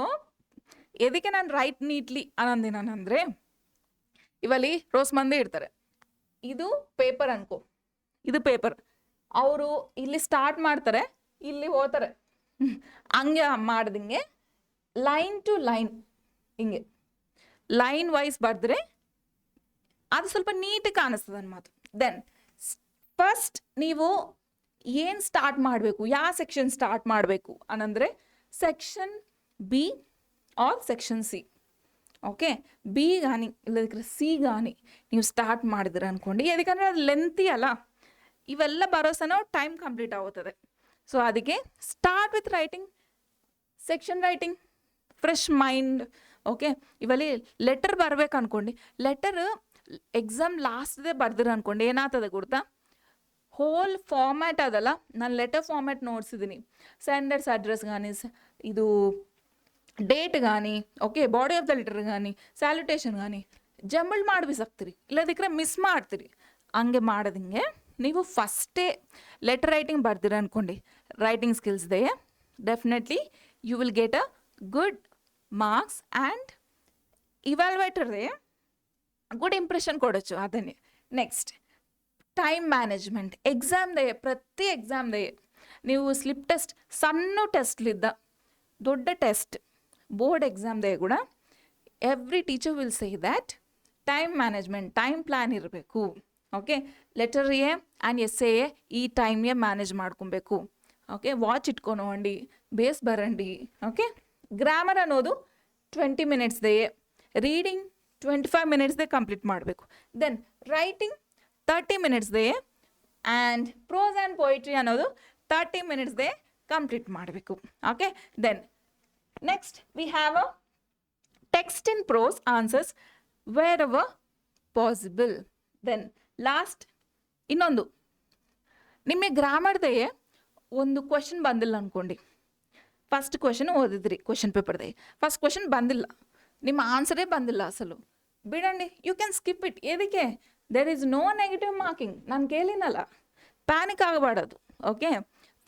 ಎದಕ್ಕೆ ನಾನು ರೈಟ್ ನೀಟ್ಲಿ ಅನ್ನಂದಿನಾನಂದರೆ, ಇವಲ್ಲಿ ರೋಸ್ ಮಂದಿ ಇರ್ತಾರೆ, ಇದು ಪೇಪರ್ ಅನ್ಕೋ, ಇದು ಪೇಪರ್, ಅವರು ಇಲ್ಲಿ ಸ್ಟಾರ್ಟ್ ಮಾಡ್ತಾರೆ, ಇಲ್ಲಿ ಹೋಗ್ತಾರೆ, ಹಂಗೆ ಮಾಡ್ದಂಗೆ ಲೈನ್ ಟು ಲೈನ್ ಹಿಂಗೆ ಲೈನ್ ವೈಸ್ ಬರೆದ್ರೆ ಅದು ಸ್ವಲ್ಪ ನೀಟಾಗಿ ಕಾಣಿಸ್ತದೆ ನನ್ನ ಮಾತು. ದೆನ್ ಫಸ್ಟ್ ನೀವು ಏನು ಸ್ಟಾರ್ಟ್ ಮಾಡಬೇಕು, ಯಾವ ಸೆಕ್ಷನ್ ಸ್ಟಾರ್ಟ್ ಮಾಡಬೇಕು ಅನ್ನಂದರೆ section B or section C. Okay, B కానీ ಇಲ್ಲದಕ್ಕೆ ಸಿ కానీ ನೀವು ಸ್ಟಾರ್ಟ್ ಮಾಡಿದ್ರೆ ಅಂದ್ಕೊಂಡು, ಯಾಕಂದರೆ ಅದು ಲೆಂತಿ ಅಲ್ಲ, ಇವೆಲ್ಲ ಬರೋಸನ ಟೈಮ್ ಕಂಪ್ಲೀಟ್ ಆಗುತ್ತದೆ. ಸೊ ಅದಕ್ಕೆ start with writing, section writing, fresh mind. Okay, ಇವಲ್ಲಿ ಲೆಟರ್ ಬರ್ಬೇಕು ಅನ್ಕೊಂಡು, ಲೆಟರ್ ಎಕ್ಸಾಮ್ ಲಾಸ್ಟ್ದೇ ಬರ್ದಿರ ಅನ್ಕೊಂಡು ಏನಾಗ್ತದೆ ಗೊತ್ತಾ, ಹೋಲ್ ಫಾರ್ಮ್ಯಾಟ್ ಅದಲ್ಲ, ನಾನು ಲೆಟರ್ ಫಾರ್ಮ್ಯಾಟ್ ನೋಡ್ಸಿದ್ದೀನಿ, ಸೆಂಡರ್ಸ್ ಅಡ್ರೆಸ್ కానీ, ಇದು ಡೇಟ್ కానీ, okay, body of the letter కానీ, ಸ್ಯಾಲ್ಯುಟೇಷನ್ కానీ ಜಂಬಲ್ ಮಾಡಿ ಬಿಸಾಕ್ತೀರಿ, ಇಲ್ಲದಕ್ಕೆ ಮಿಸ್ ಮಾಡ್ತೀರಿ. ಹಂಗೆ ಮಾಡೋದಂಗೆ ನೀವು ಫಸ್ಟೇ ಲೆಟರ್ ರೈಟಿಂಗ್ ಬರ್ದಿರ ಅನ್ಕೊಂಡು, ರೈಟಿಂಗ್ ಸ್ಕಿಲ್ಸ್ದೇ definitely you will get a good marks and ಇವ್ಯಾಲ್ಯುವೇಟರ್ದೇ ಗುಡ್ ಇಂಪ್ರೆಷನ್ ಕೊಡೋచ్చు ಅದನ್ನೇ. Next time management. ಎಕ್ಸಾಮ್ದೇ ಪ್ರತಿ ಎಕ್ಸಾಮ್ದೇ ನೀವು ಸ್ಲಿಪ್ ಟೆಸ್ಟ್, ಸಣ್ಣ ಟೆಸ್ಟ್ಲಿದ್ದ ದೊಡ್ಡ ಟೆಸ್ಟ್, ಬೋರ್ಡ್ ಎಕ್ಸಾಮ್ದೇ ಕೂಡ every teacher will say that time management, time plan ಇರಬೇಕು. Okay, letter a and essay ಈ ಟೈಮ್ಗೆ ಮ್ಯಾನೇಜ್ ಮಾಡ್ಕೊಬೇಕು. ಓಕೆ, ವಾಚ್ ಇಟ್ಕೊಂಡು ಬೇಸ್ ಬರಂಡಿ. ಓಕೆ, ಗ್ರಾಮರ್ ಅನ್ನೋದು 20 ಮಿನಿಟ್ಸ್ದೇ, ರೀಡಿಂಗ್ 25 ಮಿನಿಟ್ಸ್ದೇ ಕಂಪ್ಲೀಟ್ ಮಾಡಬೇಕು. ದೆನ್ ರೈಟಿಂಗ್ 30 ಮಿನಿಟ್ಸ್ದೇ ಆ್ಯಂಡ್ ಪ್ರೋಸ್ ಆ್ಯಂಡ್ ಪೊಯಿಟ್ರಿ ಅನ್ನೋದು 30 ಮಿನಿಟ್ಸ್ದೇ ಕಂಪ್ಲೀಟ್ ಮಾಡಬೇಕು. Okay, then next we have a text in prose answers wherever possible. Then last ಇನ್ನೊಂದು, ನಿಮಗೆ ಗ್ರಾಮರ್ದೇ ಒಂದು ಕ್ವೆಶನ್ ಬಂದಿಲ್ಲ ಅಂದ್ಕೊಂಡು, ಫಸ್ಟ್ ಕ್ವೆಶನ್ ಓದಿದ್ರಿ ಕ್ವೆಶನ್ ಪೇಪರ್ದೇ, ಫಸ್ಟ್ ಕ್ವೆಶನ್ ಬಂದಿಲ್ಲ, ನಿಮ್ಮ ಆನ್ಸರೇ ಬಂದಿಲ್ಲ ಅಸಲು, ಬಿಡಂಡಿ, ಯು ಕ್ಯಾನ್ ಸ್ಕಿಪ್ ಇಟ್. ಎದಕ್ಕೆ, there is no negative marking, ನಾನು ಕೇಳಿನಲ್ಲ, ಪ್ಯಾನಿಕ್ ಆಗಬಾರ್ದು. ಓಕೆ,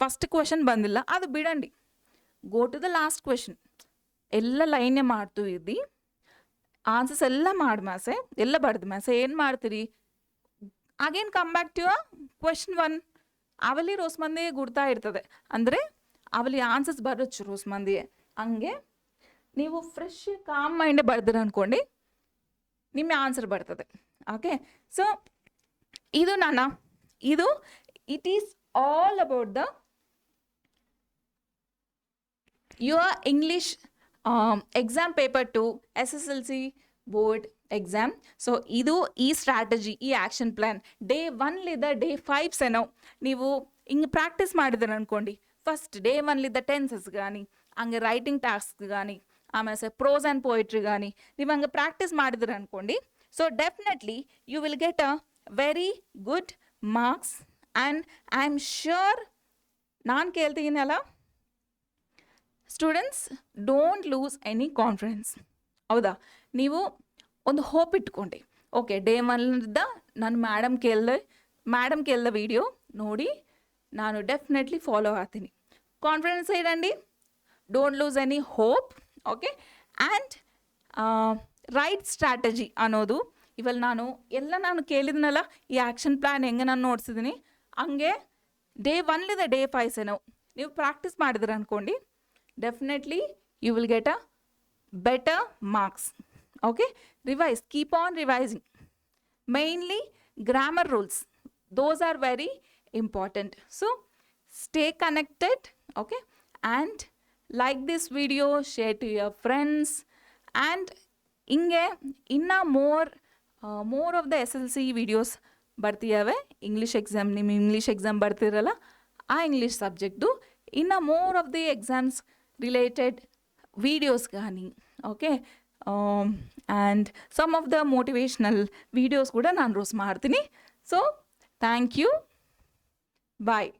ಫಸ್ಟ್ ಕ್ವೆಶನ್ ಬಂದಿಲ್ಲ, ಅದು ಬಿಡಂಡಿ, go to the last question, ಎಲ್ಲ ಲೈನೇ ಮಾಡ್ತು ಇದ್ದು ಆನ್ಸರ್ಸ್ ಎಲ್ಲ ಮಾಡ್ಮ್ಯಾಸೆ, ಎಲ್ಲ ಬಡ್ದು ಮ್ಯಾಸೆ ಏನು ಮಾಡ್ತೀರಿ, again come back to question 1. ಅವಲ್ಲಿ ರೋಸ್ ಮಂದಿ ಗುಡ್ತಾ ಇರ್ತದೆ, ಅಂದರೆ ಅವಲ್ಲಿ ಆನ್ಸರ್ಸ್ ಬರೋచ్చు ರೋಸ್ ಮಂದಿ. ಹಂಗೆ ನೀವು ಫ್ರೆಶ್ ಕಾಮ್ ಮೈಂಡೇ ಬರ್ದಿರ ಅಂದ್ಕೊಂಡು ನಿಮ್ಮ ಆನ್ಸರ್ ಬರ್ತದೆ. ಓಕೆ, ಸೊ ಇದು it is all about the your English exam paper 2 SSLC board exam. So ಇದು ಈ ಸ್ಟ್ರಾಟಜಿ, ಈ ಆ್ಯಕ್ಷನ್ ಪ್ಲ್ಯಾನ್ ಡೇ 1ಲಿದ್ದ ಡೇ 5 ಸೆನೋ ನೀವು ಹಿಂಗೆ ಪ್ರಾಕ್ಟೀಸ್ ಮಾಡಿದ್ರೆ ಅಂದ್ಕೊಂಡು, ಫಸ್ಟ್ ಡೇ 1ಲಿದ್ದ ಟೆನ್ಸಸ್ కానీ, ಹಂಗೆ ರೈಟಿಂಗ್ ಟಾಸ್ಕ್ కానీ, ಆಮೇಲೆ ಪ್ರೋಸ್ ಆ್ಯಂಡ್ ಪೊಯಿಟ್ರಿ కానీ ನೀವು ಹಂಗೆ ಪ್ರಾಕ್ಟೀಸ್ ಮಾಡಿದ್ರೆ ಅಂದ್ಕೊಂಡು, so definitely you will get a very good marks. And I am sure, ನಾನು ಕೇಳ್ತೀನಲ್ಲ students, don't lose any confidence, ಹೌದಾ? ನೀವು ಒಂದು ಹೋಪ್ ಇಟ್ಕೊಂಡು, ಓಕೆ, ಡೇ 1ಲಿದ್ದ ನಾನು ಮ್ಯಾಡಮ್ ಕೇಳ್ದ ವಿಡಿಯೋ ನೋಡಿ ನಾನು ಡೆಫಿನೆಟ್ಲಿ ಫಾಲೋ ಆಗ್ತೀನಿ, ಕಾನ್ಫಿಡೆನ್ಸ್ ಇರಂడి, don't lose any hope. Okay, and right strategy ಅನ್ನೋದು ಇವಾಗ ನಾನು ಕೇಳಿದ್ನಲ್ಲ, ಈ ಆ್ಯಕ್ಷನ್ ಪ್ಲ್ಯಾನ್ ಹೆಂಗೆ ನಾನು ನೋಡ್ಸಿದ್ದೀನಿ, ಹಂಗೆ ಡೇ 1ಲಿದ್ದ ಡೇ 5 ಸೆನೋ ನೀವು ಪ್ರಾಕ್ಟೀಸ್ ಮಾಡಿದ್ರೆ ಅಂದ್ಕೊಂಡು definitely you will get a better marks. Okay, revise, keep on revising. Mainly grammar rules, those are very important. So stay connected, okay, and like this video, share to your friends, and ಹಿಂಗೆ ಇನ್ನು more of the S L C videos ಬರ್ತೀಯವೆ. English exam, ನಿಮ್ಮ English exam ಬರ್ತಿರಲ್ಲ ಆ English subject ಇನ್ನು more of the exams related videos కానీ okay, and some of the motivational videos ಕೂಡ ನಾನು ರೋಸ್ ಮಾಡ್ತೀನಿ. So thank you, bye.